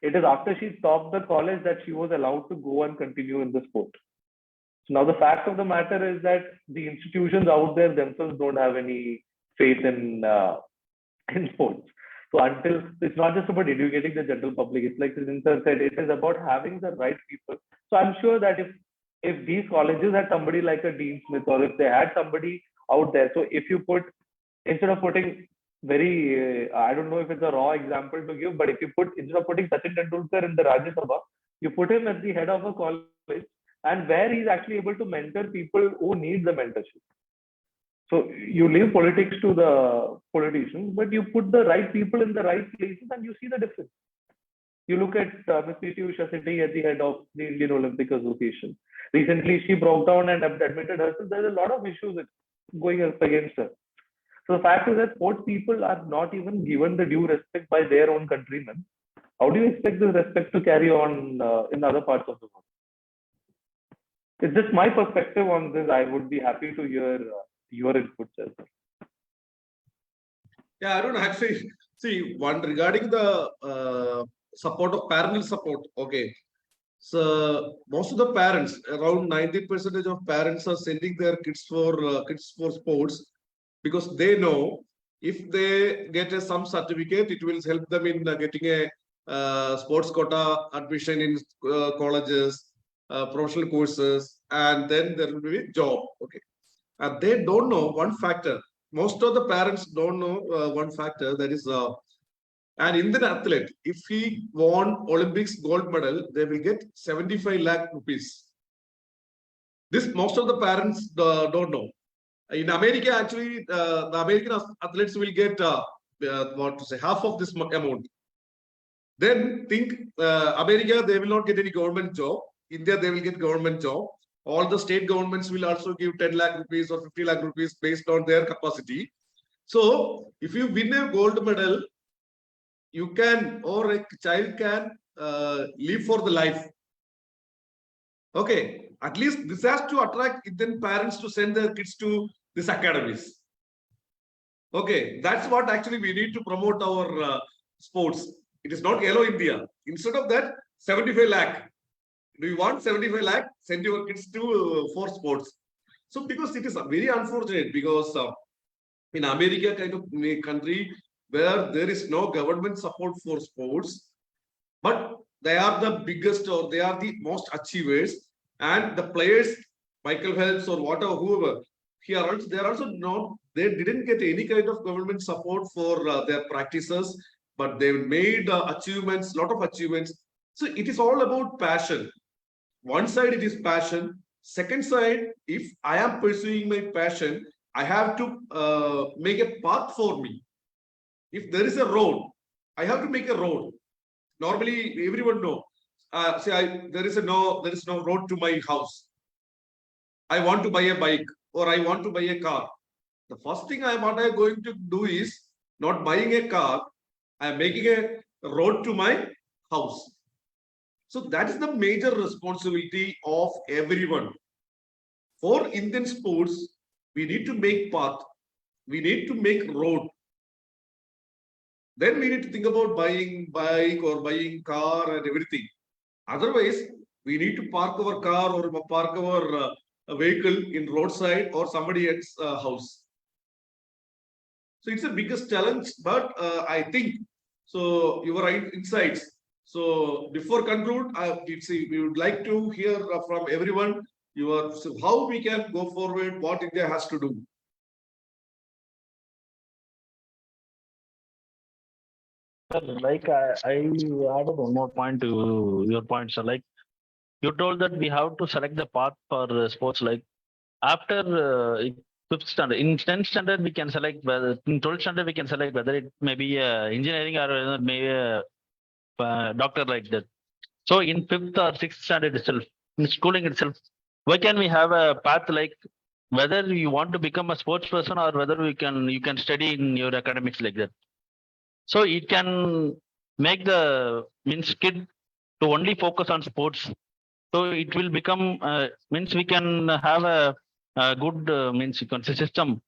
It is after she stopped the college that she was allowed to go and continue in the sport. So now the fact of the matter is that the institutions out there themselves don't have any faith in sports. So until it's not just about educating the general public, it's like Sindar said, it is about having the right people. So I'm sure that if these colleges had somebody like a Dean Smith, or if they had somebody out there, so if you instead of putting very, I don't know if it's a raw example to give, but if you put, instead of putting Sachin Tendulkar in the Rajya Sabha, you put him at the head of a college, and where he's actually able to mentor people who need the mentorship. So you leave politics to the politicians, but you put the right people in the right places and you see the difference. You look at Ms. P.T. Usha sitting at the head of the Indian Olympic Association. Recently, she broke down and admitted herself there's a lot of issues going up against her. So the fact is that sports people are not even given the due respect by their own countrymen. How do you expect this respect to carry on in other parts of the world? It's just my perspective on this. I would be happy to hear your inputs as well. Yeah, I don't actually see one regarding the support of parental support. Okay. So most of the parents, around 90% of parents are sending their kids for sports because they know if they get some certificate, it will help them in getting a sports quota admission in colleges, professional courses, and then there will be a job. Okay. And they don't know one factor. Most of the parents don't know one factor, that is an Indian athlete, if he won Olympics gold medal, they will get 75 lakh rupees. This most of the parents don't know. In America, actually, the American athletes will get half of this amount. Then think America, they will not get any government job. India, they will get government job. All the state governments will also give 10 lakh rupees or 50 lakh rupees based on their capacity. So if you win a gold medal, you can, or a child can live for the life. Okay, at least this has to attract Indian parents to send their kids to these academies. Okay, that's what actually we need to promote our sports. It is not Yellow India. Instead of that, 75 lakh. Do you want 75 lakh? Send your kids to for sports. So because it is very unfortunate, because in America kind of country where there is no government support for sports, but they are the biggest or they are the most achievers, and the players, Michael Phelps or whatever, whoever, here they are also not, they didn't get any kind of government support for their practices, but they made achievements, lot of achievements. So it is all about passion. One side it is passion. Second side, if I am pursuing my passion, I have to make a path for me. If there is a road, I have to make a road. Normally, everyone know. There is no road to my house. I want to buy a bike or I want to buy a car. The first thing what I am going to do is not buying a car. I am making a road to my house. So that is the major responsibility of everyone. For Indian sports, we need to make path. We need to make road. Then we need to think about buying bike or buying car and everything. Otherwise, we need to park our car or park our vehicle in roadside or somebody else's house. So it's the biggest challenge, but I think, so your insights. So before conclude, we would like to hear from everyone how we can go forward, what India has to do. Like I added one more point to your point. So like you told that we have to select the path for sports. Like after fifth standard, in 10th standard we can select whether, in 12th standard we can select whether it may be engineering or whether it may be a doctor like that. So in 5th or 6th standard itself, in schooling itself, why can we have a path like whether you want to become a sports person or whether you can study in your academics like that. So it can make the kid to only focus on sports. So it will become we can have a good system.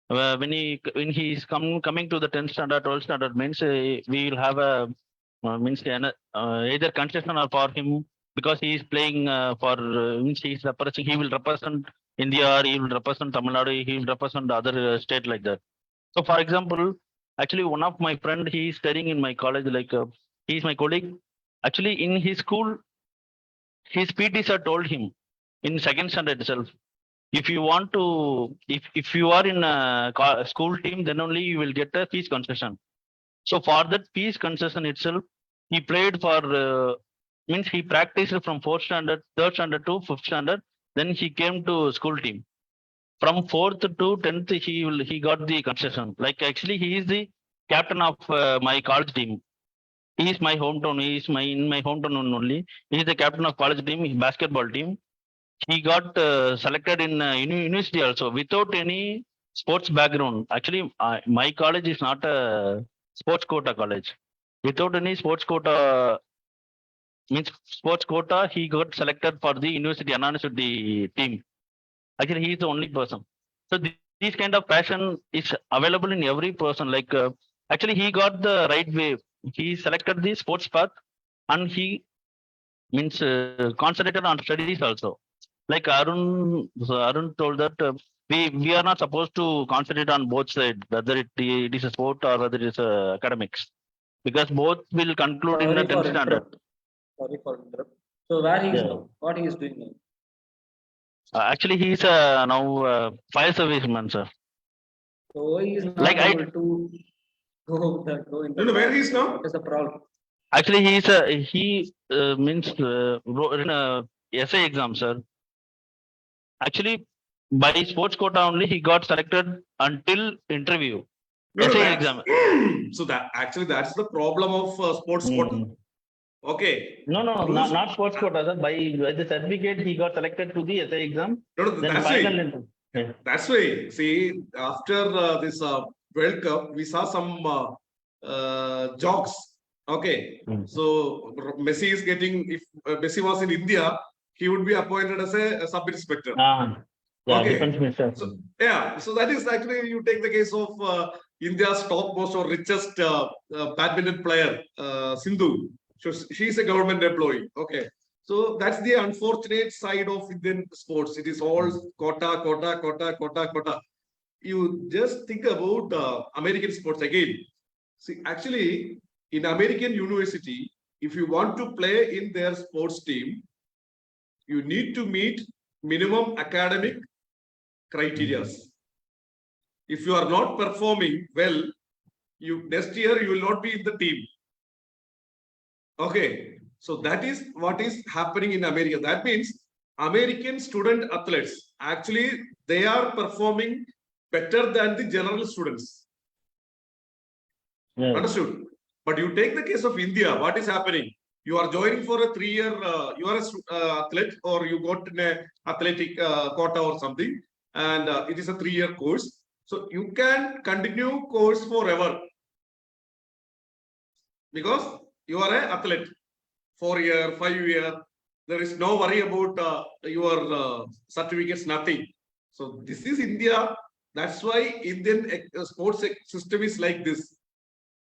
When he is coming to the 10th standard, 12th standard we will have a either concession or for him, because he is playing for he will represent India, or he will represent Tamil Nadu, he will represent the other state like that. So for example, actually one of my friend, he is studying in my college, like he is my colleague. Actually in his school, his PT sir told him in 2nd standard itself, if you want to, if you are in a school team, then only you will get a fees concession. So for that fees concession itself, he played for, means he practiced from fourth standard, third standard to fifth standard. Then he came to school team. From fourth to 10th, he got the concession. Like actually, he is the captain of my college team. He is my hometown. He is in my hometown only. He is the captain of college team, basketball team. He got selected in university also without any sports background. Actually, my college is not a sports quota college. Without any sports quota, means sports quota, he got selected for the university anonymous with the team. Actually, he is the only person. So this kind of passion is available in every person. Like actually, he got the right way. He selected the sports path, and he means concentrated on studies also. Like Arun told that we are not supposed to concentrate on both sides, whether it is a sport or whether it is academics, because both will conclude in the Sorry 10th for standard. interrupt. Sorry for interrupt. So where he is Yeah. now? What he is doing now? Actually, he is now fire serviceman, sir. So he is not Like able to go in the. You know where he is now? What is the problem? Actually, he means wrote in a essay exam, sir. Actually, by sports quota only he got selected until interview. No, Essay that's- exam. So that actually that's the problem of sports quota. Mm. Okay. No, Rules- not sports quota, sir. By the certificate, he got selected to the essay exam. No, no, Then that's final why. interview. Yeah. That's why. See, after this World Cup, we saw some jokes. Okay. Mm. So Messi is getting. If Messi was in India, he would be appointed as a sub-inspector. Yeah, Okay. defense minister. So yeah, so that is actually you take the case of India's topmost or richest badminton player, Sindhu. So she is a government employee. Okay, so that's the unfortunate side of Indian sports. It is all quota, quota, quota, quota, quota. You just think about American sports again. See, actually, in American university, if you want to play in their sports team, you need to meet minimum academic criteria. If you are not performing well, next year you will not be in the team. Okay, so that is what is happening in America. That means American student athletes actually they are performing better than the general students. Yeah. Understood? But you take the case of India. What is happening? You are joining for a 3-year. You are an athlete, or you got an athletic quota or something, and it is a 3-year course. So you can continue course forever because you are an athlete. 4-year, 5-year. There is no worry about your certificates. Nothing. So this is India. That's why Indian sports system is like this.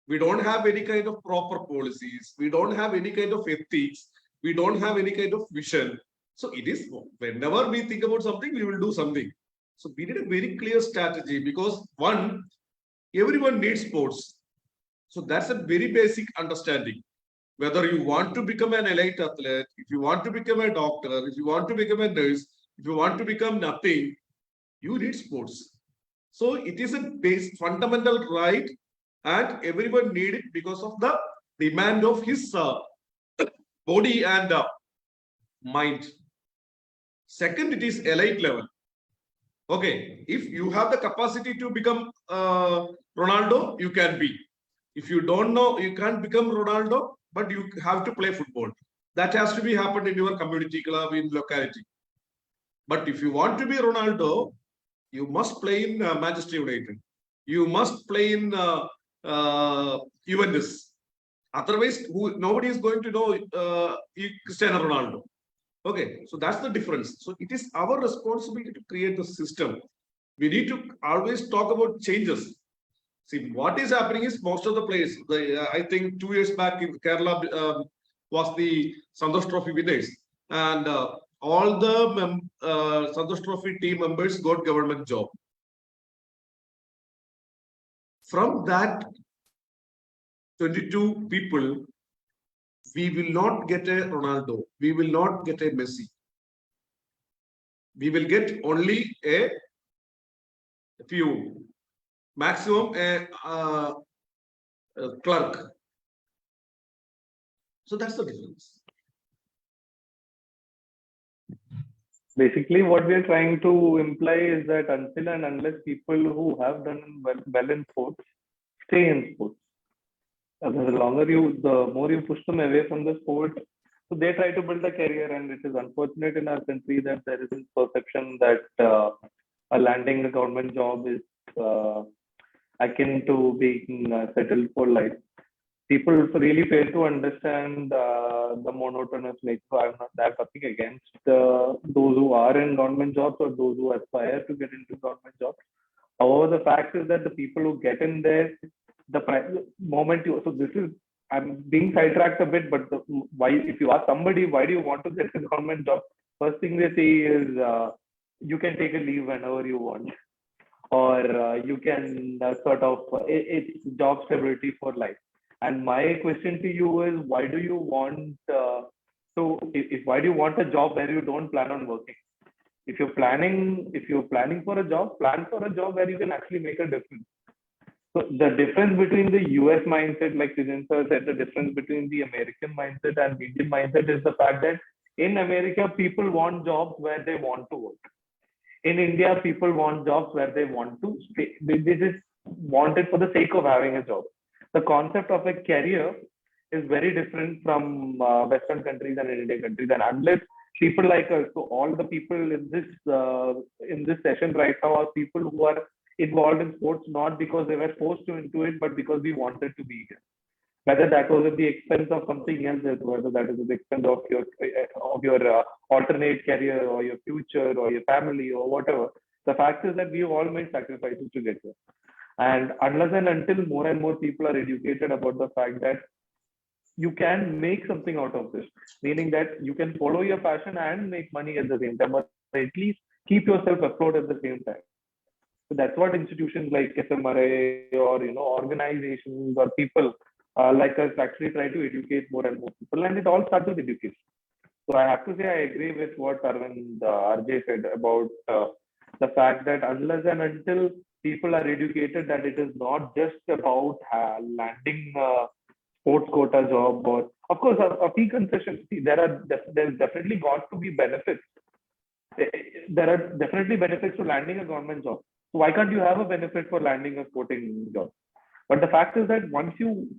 We don't have any kind of proper policies. We don't have any kind of ethics. We don't have any kind of vision. So it is whenever we think about something, we will do something. So we need a very clear strategy because one, everyone needs sports. So that's a very basic understanding. Whether you want to become an elite athlete, if you want to become a doctor, if you want to become a nurse, if you want to become nothing, you need sports. So it is a base fundamental right, and everyone need it because of the demand of his body and mind. Second, it is elite level. Okay, if you have the capacity to become Ronaldo, you can be. If you don't know, you can't become Ronaldo, but you have to play football. That has to be happened in your community club, in locality. But if you want to be Ronaldo, you must play in Manchester United. You must play in Juventus. Otherwise, nobody is going to know Cristiano Ronaldo. Okay, so that's the difference. So it is our responsibility to create the system. We need to always talk about changes. See, what is happening is most of the players, I think 2 years back in Kerala was the Santosh Trophy winners. And all the Santosh Trophy team members got government job. From that 22 people, we will not get a Ronaldo. We will not get a Messi. we will get only a few, maximum a clerk. So that's the difference. Basically, what we are trying to imply is that until and unless people who have done well in sports stay in sports, the more you push them away from the sport, so they try to build a career, and it is unfortunate in our country that there is this perception that a landing a government job is akin to being settled for life. People really fail to understand the monotonous nature. I have nothing against those who are in government jobs or those who aspire to get into government jobs. However, the fact is that the people who get in there, moment you, so this is, I'm being sidetracked a bit, but why, if you ask somebody, why do you want to get a government job? First thing they say is, you can take a leave whenever you want, or you can it's job stability for life. And my question to you is, why do you want why do you want a job where you don't plan on working? If you're planning for a job, plan for a job where you can actually make a difference. So the difference between the US mindset, like Sijan sir said, the difference between the American mindset and Indian mindset is the fact that in America, people want jobs where they want to work. In India, people want jobs where they want to stay. They just want it for the sake of having a job. The concept of a career is very different from Western countries and Indian countries. And unless people like us, so all the people in this session right now are people who are involved in sports not because they were forced into it, but because we wanted to be here. Whether that was at the expense of something else, whether that is at the expense of your alternate career or your future or your family or whatever. The fact is that we all made sacrifices to get here. And unless and until more and more people are educated about the fact that you can make something out of this, meaning that you can follow your passion and make money at the same time, but at least keep yourself afloat at the same time. So that's what institutions like SMRA or organizations or people like us actually try to educate more and more people, and it all starts with education. So I have to say I agree with what Arvind RJ said about the fact that unless and until people are educated that it is not just about landing a sports quota job, or of course a fee concession. See, there's definitely got to be benefits. There are definitely benefits to landing a government job. So why can't you have a benefit for landing a sporting job? But the fact is that once you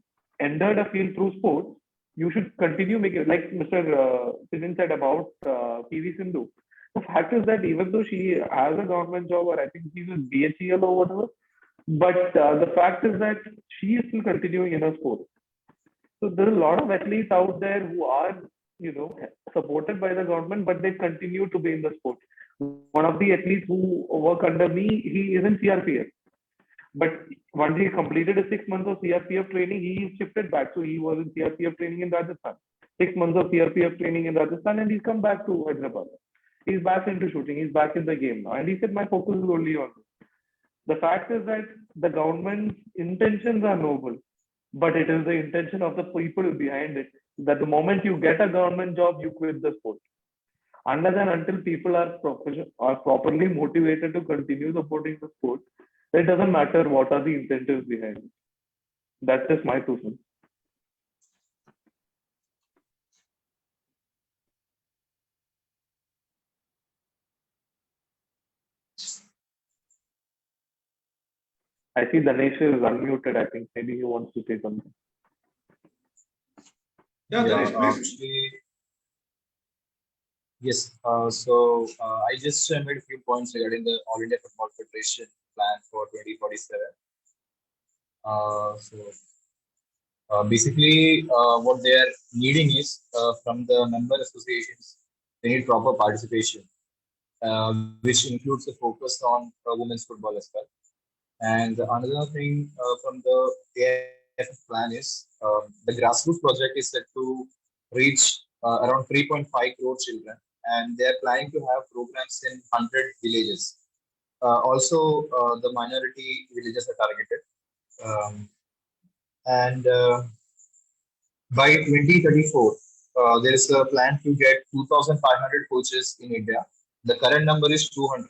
entered a field through sports, you should continue making, like Mr. Sijan said about PV Sindhu. The fact is that even though she has a government job, or I think she's with BHEL or whatever, but the fact is that she is still continuing in her sport. So there are a lot of athletes out there who are, supported by the government, but they continue to be in the sport. One of the athletes who work under me, he is in CRPF. But once he completed his 6 months of CRPF training, he shifted back. So he was in CRPF training in Rajasthan. 6 months of CRPF training in Rajasthan, and he's come back to Hyderabad. He's back into shooting. He's back in the game now. And he said, my focus is only on this. The fact is that the government's intentions are noble, but it is the intention of the people behind it that the moment you get a government job, you quit the sport. Unless and until people are properly motivated to continue supporting the sport, it doesn't matter what are the incentives behind it. That's just my 2 cents. I see Danesh is unmuted. I think maybe he wants to say something. Yeah, Ganesh, please. Actually, yes. I just made a few points regarding the All India Football Federation plan for 2047. Basically, what they are needing is from the member associations, they need proper participation, which includes the focus on women's football as well. And another thing from the AIF plan is the grassroots project is set to reach around 3.5 crore children, and they are planning to have programs in 100 villages. Also, the minority villages are targeted. And by 2034, there is a plan to get 2,500 coaches in India, The current number is 200.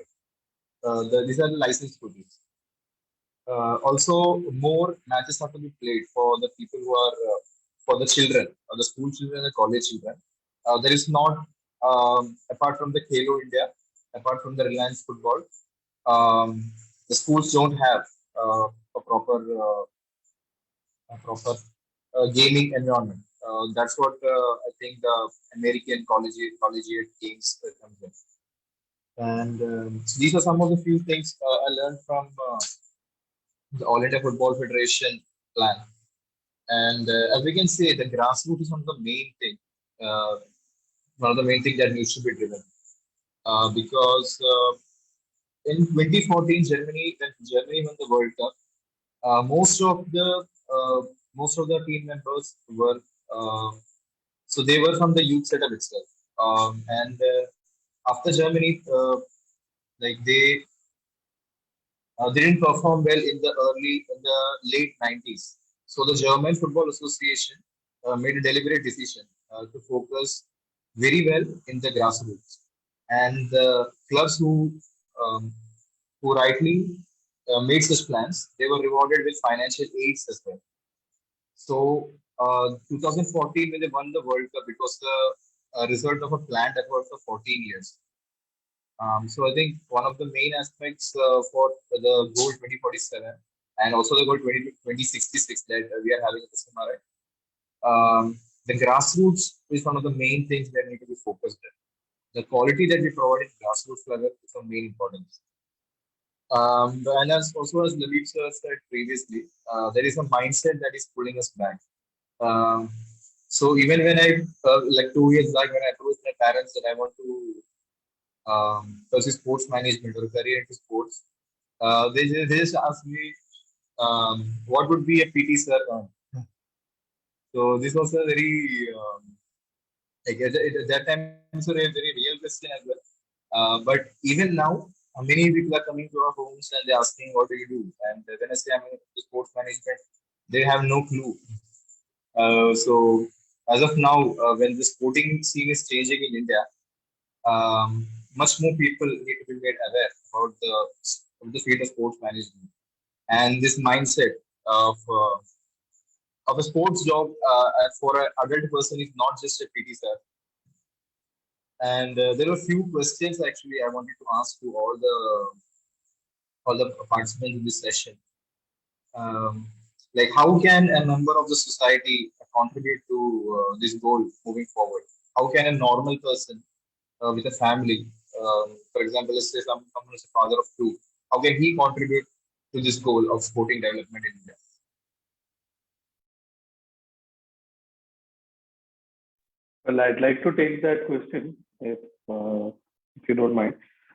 These are the licensed coaches. Also, more matches have to be played for the people who are for the children, or the school children and the college children. There is not, apart from the Khelo India, apart from the Reliance Football, um, the schools don't have a proper gaming environment. That's what I think the American collegiate games comes in. And so these are some of the few things I learned from the All India Football Federation plan. And as we can say, the grassroots is uh, one of the main things that needs to be driven. Because in 2014, when Germany won the World Cup, uh, most of the uh, most of the team members were so they were from the youth setup itself. And after Germany, like they didn't perform well in the late 90s. So the German Football Association made a deliberate decision to focus very well in the grassroots, and the clubs um, who rightly made such plans, they were rewarded with financial aids as well. So 2014, when they won the World Cup, it was the result of a planned effort for 14 years. So I think one of the main aspects for the goal 2047 and also the goal 2066 that we are having at the SMRI, the grassroots is one of the main things that need to be focused on. The quality that we provide in grassroots level is of main importance. And as also as Labib sir said previously, there is a mindset that is pulling us back. Um, so even when I like 2 years back when I approached my parents that I want to pursue sports management or career into sports, they just asked me what would be a PT sir on. So this was a very like at that time it's a very real question as well. But even now, many people are coming to our homes and they're asking, "What do you do?" And when I say I'm in sports management, they have no clue. So as of now, when the sporting scene is changing in India, much more people need to be made aware about the field of sports management and this mindset of uh, of a sports job for an adult person is not just a PT sir. And there were a few questions actually I wanted to ask to all the participants in this session. Um, like, how can a member of the society contribute to this goal moving forward? How can a normal person with a family, for example, let's say someone is a father of two, how can he contribute to this goal of sporting development in India? Well, I'd like to take that question if you don't mind.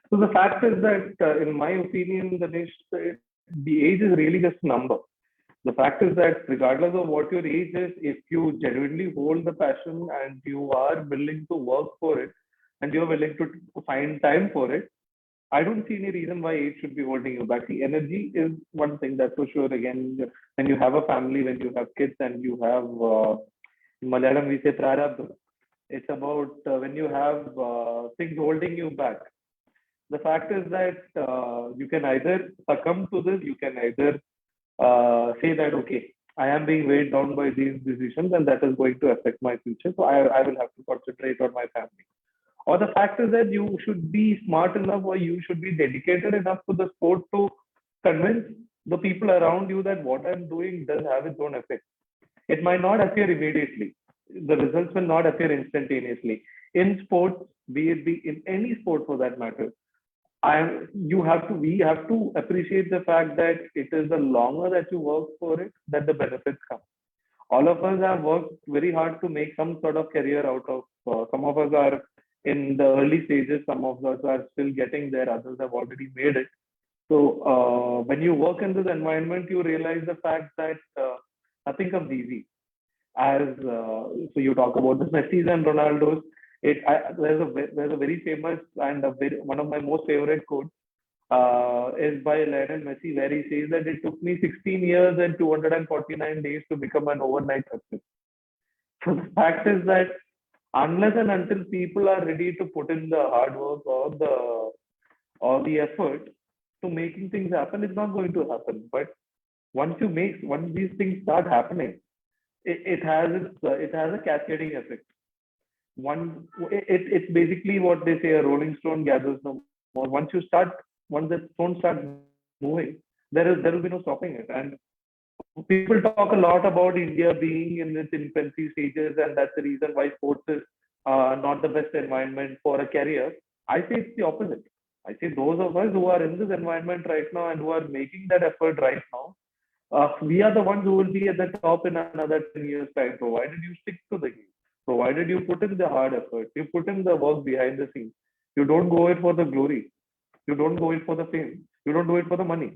So the fact is that, in my opinion, the age is really just a number. The fact is that regardless of what your age is, if you genuinely hold the passion and you are willing to work for it and you're willing to find time for it, I don't see any reason why age should be holding you back. The energy is one thing, that's for sure. Again, when you have a family, when you have kids, and you have in Malayalam we say prarabdha. It's about when you have things holding you back. The fact is that you can either succumb to this, you can either say that, okay, I am being weighed down by these decisions and that is going to affect my future. So I will have to concentrate on my family. Or the fact is that you should be smart enough or you should be dedicated enough to the sport to convince the people around you that what I'm doing does have its own effect. It might not appear immediately. The results will not appear instantaneously. In sports, be it be in any sport for that matter, we have to appreciate the fact that it is the longer that you work for it that the benefits come. All of us have worked very hard to make some sort of career out of. Some of us are in the early stages. Some of us are still getting there. Others have already made it. So when you work in this environment, you realize the fact that nothing comes easy. So you talk about the Messi and Ronaldo's. There's a very famous and one of my most favorite quotes is by Lionel Messi, where he says that it took me 16 years and 249 days to become an overnight success. So the fact is that Unless and until people are ready to put in the hard work or the effort to making things happen, it's not going to happen. But once these things start happening, it has a cascading effect. It's basically what they say: a rolling stone gathers no more. Once the stone starts moving, there will be no stopping it. And people talk a lot about India being in its infancy stages, and that's the reason why sports is not the best environment for a career. I say it's the opposite. I say those of us who are in this environment right now and who are making that effort right now, we are the ones who will be at the top in another 10 years' time, provided you stick to the game, provided you put in the hard effort, you put in the work behind the scenes. You don't go it for the glory, you don't go it for the fame, you don't do it for the money.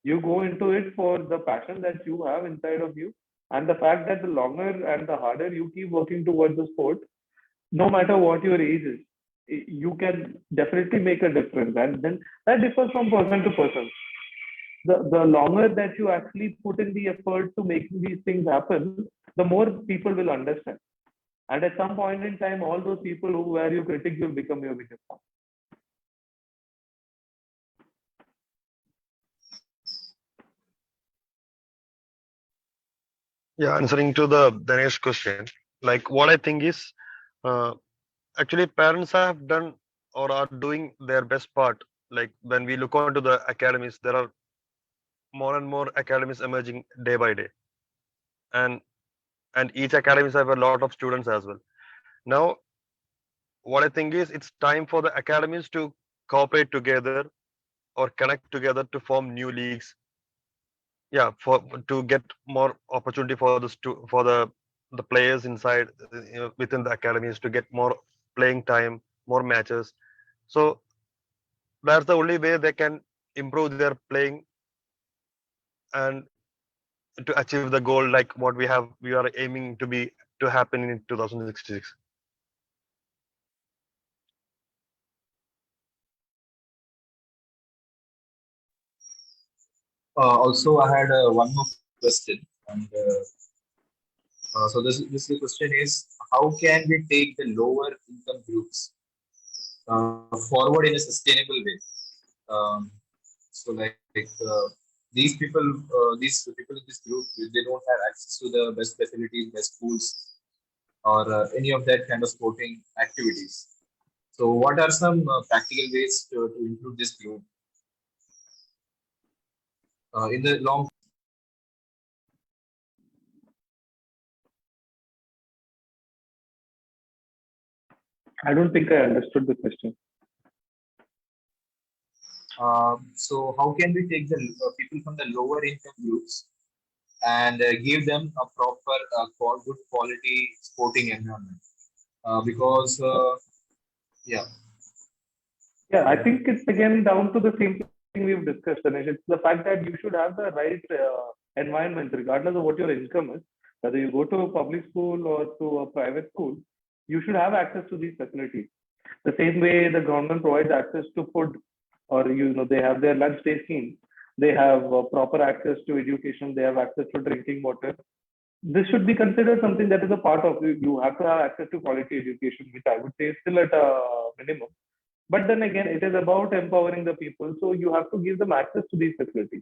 You go into it for the passion that you have inside of you, and the fact that the longer and the harder you keep working towards the sport, no matter what your age is, you can definitely make a difference. And then that differs from person to person. The longer that you actually put in the effort to making these things happen, the more people will understand. And at some point in time, all those people who were your critics will become your biggest fan. Yeah, answering to the next question, like what I think is, uh, actually parents have done or are doing their best part. Like when we look onto the academies, there are more and more academies emerging day by day, and each academies have a lot of students as well. Now, what I think is it's time for the academies to cooperate together or connect together to form new leagues. Yeah, for to get more opportunity for for the players inside, within the academies, to get more playing time, more matches. So that's the only way they can improve their playing and to achieve the goal like what we are aiming to be to happen in 2066. Also, I had one more question, and so this question is: how can we take the lower income groups forward in a sustainable way? Um, so, these people in this group, they don't have access to the best facilities, best schools, or any of that kind of sporting activities. So, what are some practical ways to improve this group in the long? I don't think I understood the question. So, how can we take the people from the lower income groups and give them a proper, good quality sporting environment? Because, yeah. Yeah, I think it's again down to the same thing we've discussed, Anish. It's the fact that you should have the right environment, regardless of what your income is. Whether you go to a public school or to a private school, you should have access to these facilities. The same way the government provides access to food, or they have their lunch day scheme. They have proper access to education. They have access to drinking water. This should be considered something that is a part of you. You have to have access to quality education, which I would say is still at a minimum. But then again, it is about empowering the people. So you have to give them access to these facilities.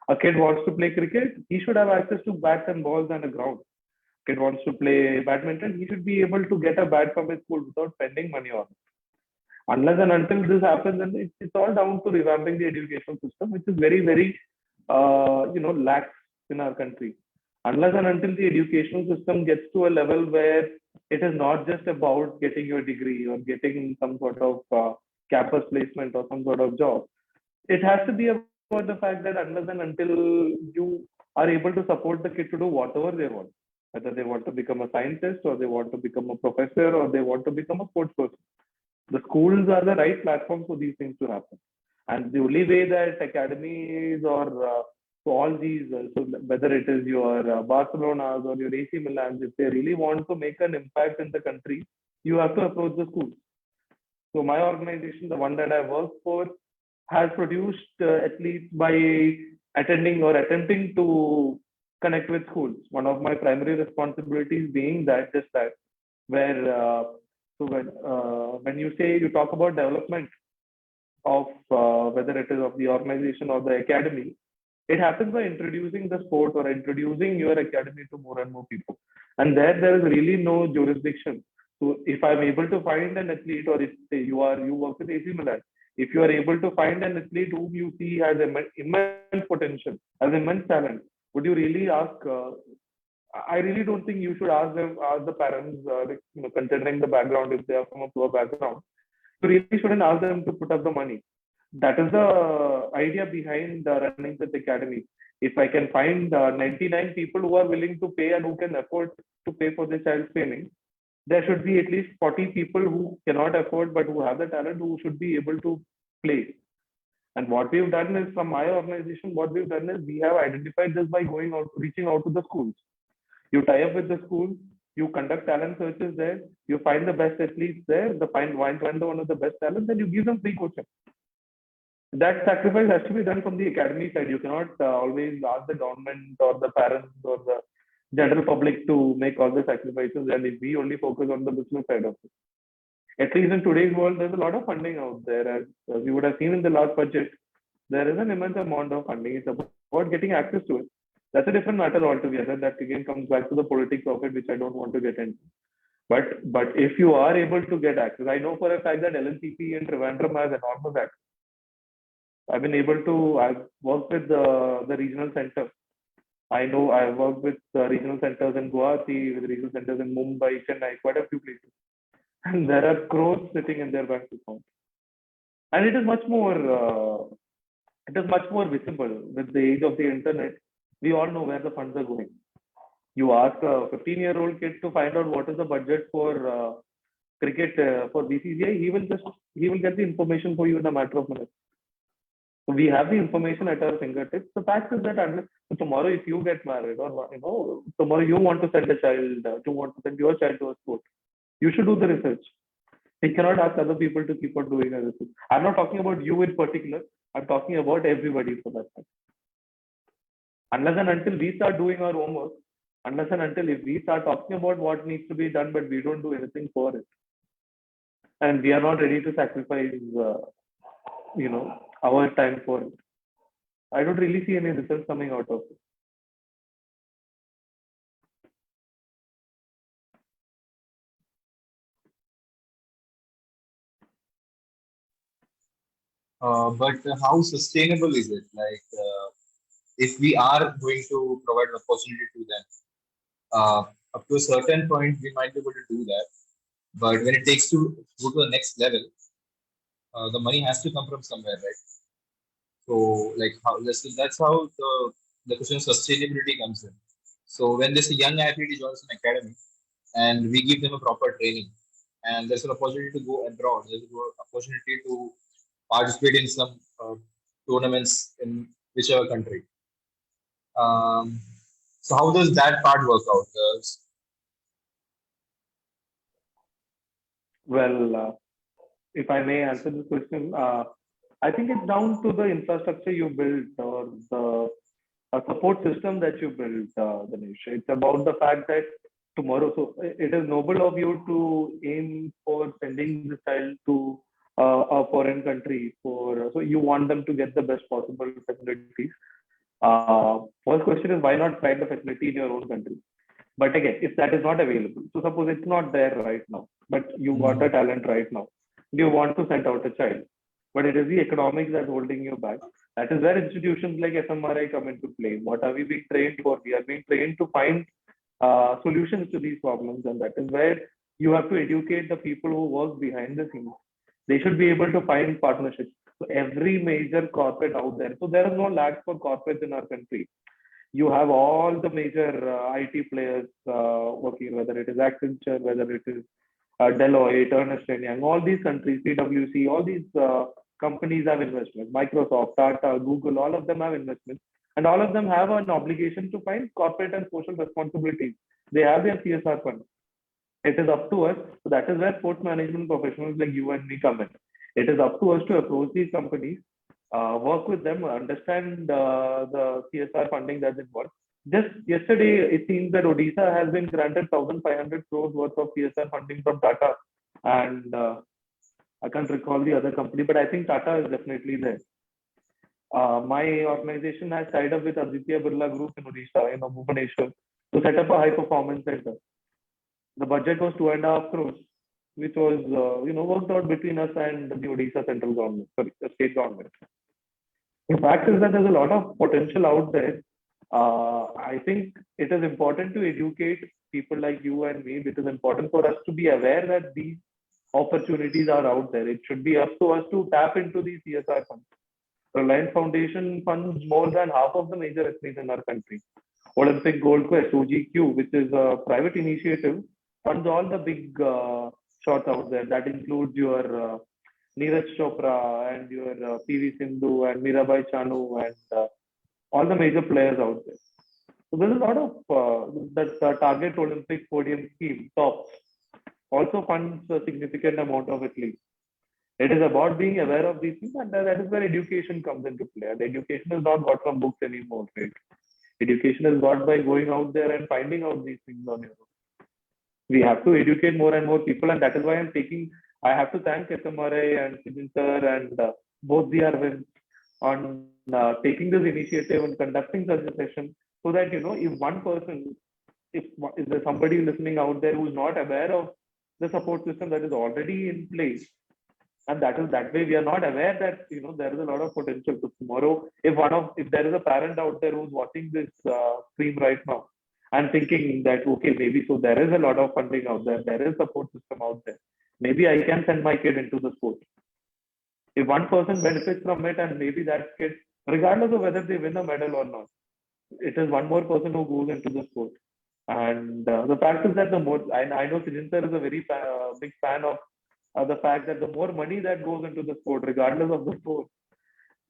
A kid wants to play cricket, he should have access to bats and balls and a ground. Kid wants to play badminton, he should be able to get a bat from his school without spending money on it. Unless and until this happens, then it's all down to revamping the education system, which is very, very, lax in our country. Unless and until the education system gets to a level where it is not just about getting your degree or getting some sort of campus placement or some sort of job, it has to be about the fact that unless and until you are able to support the kid to do whatever they want, whether they want to become a scientist or they want to become a professor or they want to become a sports person, the schools are the right platform for these things to happen. And the only way that academies or so all these, so whether it is your Barcelona's or your AC Milan, if they really want to make an impact in the country, you have to approach the schools. So my organization, the one that I work for, has produced athletes by attending or attempting to connect with schools. One of my primary responsibilities being that, where So when you say you talk about development of whether it is of the organization or the academy, it happens by introducing the sport or introducing your academy to more and more people. And there is really no jurisdiction. So if I'm able to find an athlete, or if say you work with AC Milan, if you are able to find an athlete whom you see has immense potential, has immense talent, would you really ask? I really don't think you should ask the parents, considering the background, if they are from a poor background, you really shouldn't ask them to put up the money. That is the idea behind running this academy. If I can find 99 people who are willing to pay and who can afford to pay for the child's training, there should be at least 40 people who cannot afford but who have the talent, who should be able to play. And what we've done is, from my organization, what we've done is we have identified this by going out, reaching out to the schools. You tie up with the school, you conduct talent searches there, you find the best athletes there, find one of the best talents, and you give them free coaching. That sacrifice has to be done from the academy side. You cannot always ask the government or the parents or the general public to make all the sacrifices, and if we only focus on the business side of it. At least in today's world, there's a lot of funding out there. As you would have seen in the last budget, there is an immense amount of funding. It's about getting access to it. That's a different matter altogether. That again comes back to the politics of it, which I don't want to get into. But if you are able to get access, I know for a fact that LNCP in Trivandrum has enormous access. I've worked with the regional center. I know I've worked with regional centers in Guwahati, with regional centers in Mumbai, Chennai, quite a few places. And there are crores sitting in their bank account. And it is much more visible with the age of the internet. We all know where the funds are going. You ask a 15-year-old kid to find out what is the budget for cricket for BCCI, he will get the information for you in a matter of minutes. So we have the information at our fingertips. The fact is that unless tomorrow, if you get married, or tomorrow you want to send your child to a sport, you should do the research. You cannot ask other people to keep on doing the research. I'm not talking about you in particular. I'm talking about everybody for that fact. Unless and until we start doing our homework, unless and until if we start talking about what needs to be done, but we don't do anything for it, and we are not ready to sacrifice, our time for it, I don't really see any results coming out of it. But how sustainable is it? Like, if we are going to provide an opportunity to them, up to a certain point, we might be able to do that. But when it takes to go to the next level, the money has to come from somewhere, right? So, like, that's how the question of sustainability comes in. So, when there's a young athlete joins an academy, and we give them a proper training, and there's an opportunity to go abroad, there's an opportunity to participate in some tournaments in whichever country. So how does that part work out? Well, if I may answer this question, I think it's down to the infrastructure you build or the support system that you build, Dinesh. It's about the fact that tomorrow, so it is noble of you to aim for sending the child to a foreign country so you want them to get the best possible facilities. First question is, why not find the facility in your own country? But again, if that is not available, so suppose it's not there right now, but you got a talent right now, you want to send out a child, but it is the economics that's holding you back. That is where institutions like FMRI come into play. What are we being trained for? We are being trained to find solutions to these problems, and that is where you have to educate the people who work behind the scenes. They should be able to find partnerships. So every major corporate out there, so there is no lack for corporates in our country. You have all the major IT players working, whether it is Accenture, whether it is Deloitte, Ernst & Young, all these countries, PwC, all these companies have investments. Microsoft, Tata, Google, all of them have investments. And all of them have an obligation to find corporate and social responsibilities. They have their CSR fund. It is up to us. So that is where sports management professionals like you and me come in. It is up to us to approach these companies, work with them, understand the CSR funding that's involved. Just yesterday, it seems that Odisha has been granted 1,500 crores worth of CSR funding from Tata and I can't recall the other company, but I think Tata is definitely there. My organization has tied up with Aditya Birla Group in Odisha, Bhubaneswar, to set up a high performance center. The budget was 2.5 crores, which was worked out between us and the Odisha central government, sorry, the state government. The fact is that there's a lot of potential out there. I think it is important to educate people like you and me. It is important for us to be aware that these opportunities are out there. It should be up to us to tap into these CSR funds. Reliance Foundation funds more than half of the major athletes in our country. Olympic Gold Quest, OGQ, which is a private initiative, funds all the big shots out there. That includes your Neeraj Chopra and your PV Sindhu and Mirabai Chanu and all the major players out there. So there's a lot of that Target Olympic Podium Scheme, TOPS, also funds a significant amount of athletes. It is about being aware of these things, and that is where education comes into play. And education is not got from books anymore, right? Education is got by going out there and finding out these things on your own. We have to educate more and more people, and that is why I have to thank SMRA and Sijin sir and both the Arvind on taking this initiative and conducting such a session, so that if one person, if there's somebody listening out there who is not aware of the support system that is already in place, and that way we are not aware that there is a lot of potential. So tomorrow, if there is a parent out there who's watching this stream right now and thinking that okay, maybe so there is a lot of funding out there is support system out there, maybe I can send my kid into the sport. If one person benefits from it, and maybe that kid, regardless of whether they win a medal or not, it is one more person who goes into the sport. And the fact is that the more, I know Sijin sir is a very big fan of the fact that the more money that goes into the sport, regardless of the sport,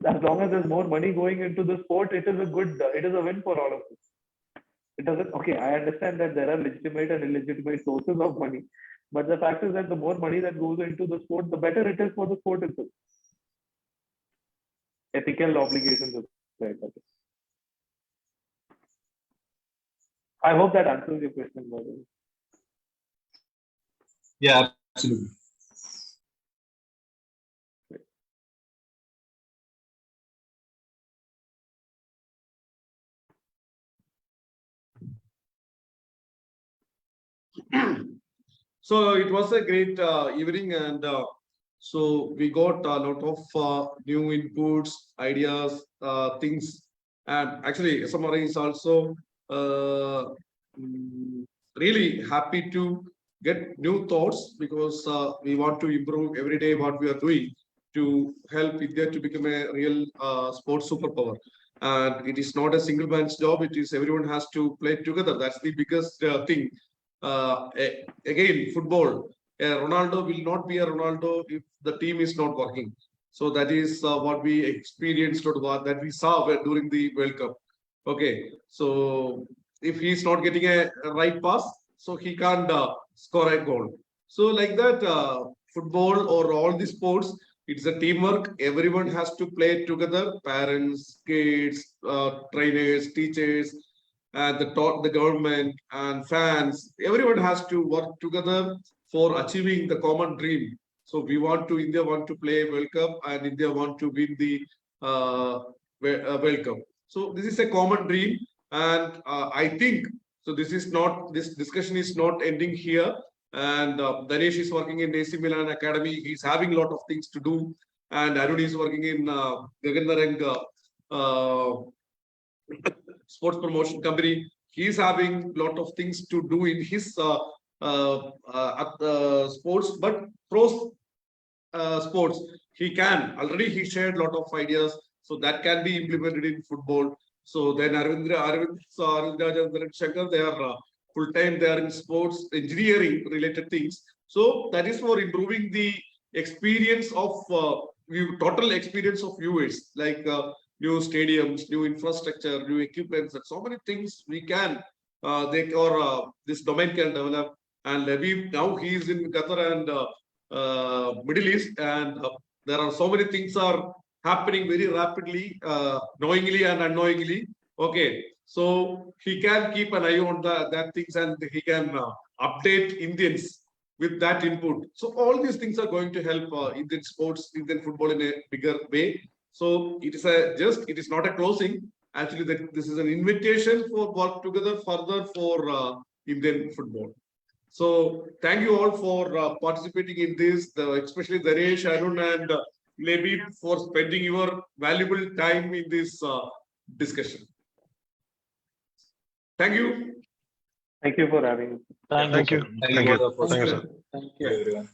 as long as there's more money going into the sport, it is a win for all of us. It doesn't, okay, I understand that there are legitimate and illegitimate sources of money, but the fact is that the more money that goes into the sport, the better it is for the sport itself. Ethical obligations. Right? I hope that answers your question, by the way. Yeah, absolutely. So it was a great evening, and so we got a lot of new inputs, ideas, things, and actually SMRI is also really happy to get new thoughts, because we want to improve every day what we are doing to help India to become a real sports superpower. And it is not a single man's job. It is everyone has to play together. That's the biggest thing. Again, football. Ronaldo will not be a Ronaldo if the team is not working. So that is what we experienced, or that we saw during the World Cup. Okay, so if he's not getting a right pass, so he can't score a goal. So like that, football or all the sports, it's a teamwork. Everyone has to play together. Parents, kids, trainers, teachers, and the government and fans. Everyone has to work together for achieving the common dream. So India want to play World Cup, and India want to win the World Cup. So this is a common dream, and I think so. This discussion is not ending here. And Danesh is working in AC Milan Academy. He's having a lot of things to do. And Arun is working in Gagandarang sports promotion company. He's having a lot of things to do in his sports, but pro sports, he shared a lot of ideas, so that can be implemented in football. So then Arvind and Shankar, they are full-time, they are in sports, engineering related things. So that is for improving the experience of total experience of viewers, like new stadiums, new infrastructure, new equipments, and so many things we can this domain can develop. And now he is in Qatar and Middle East, and there are so many things are happening very rapidly, knowingly and unknowingly. Okay, so he can keep an eye on that things, and he can update Indians with that input. So all these things are going to help Indian sports, Indian football in a bigger way. So it is not a closing. Actually, this is an invitation for work together further for Indian football. So thank you all for participating in this, especially Daresh, Arun, and Lebi for spending your valuable time in this discussion. Thank you. Thank you for having me. Thank Thank you. you. Thank Thank you you. both for Thank you, sir. sir. Thank you. Everyone.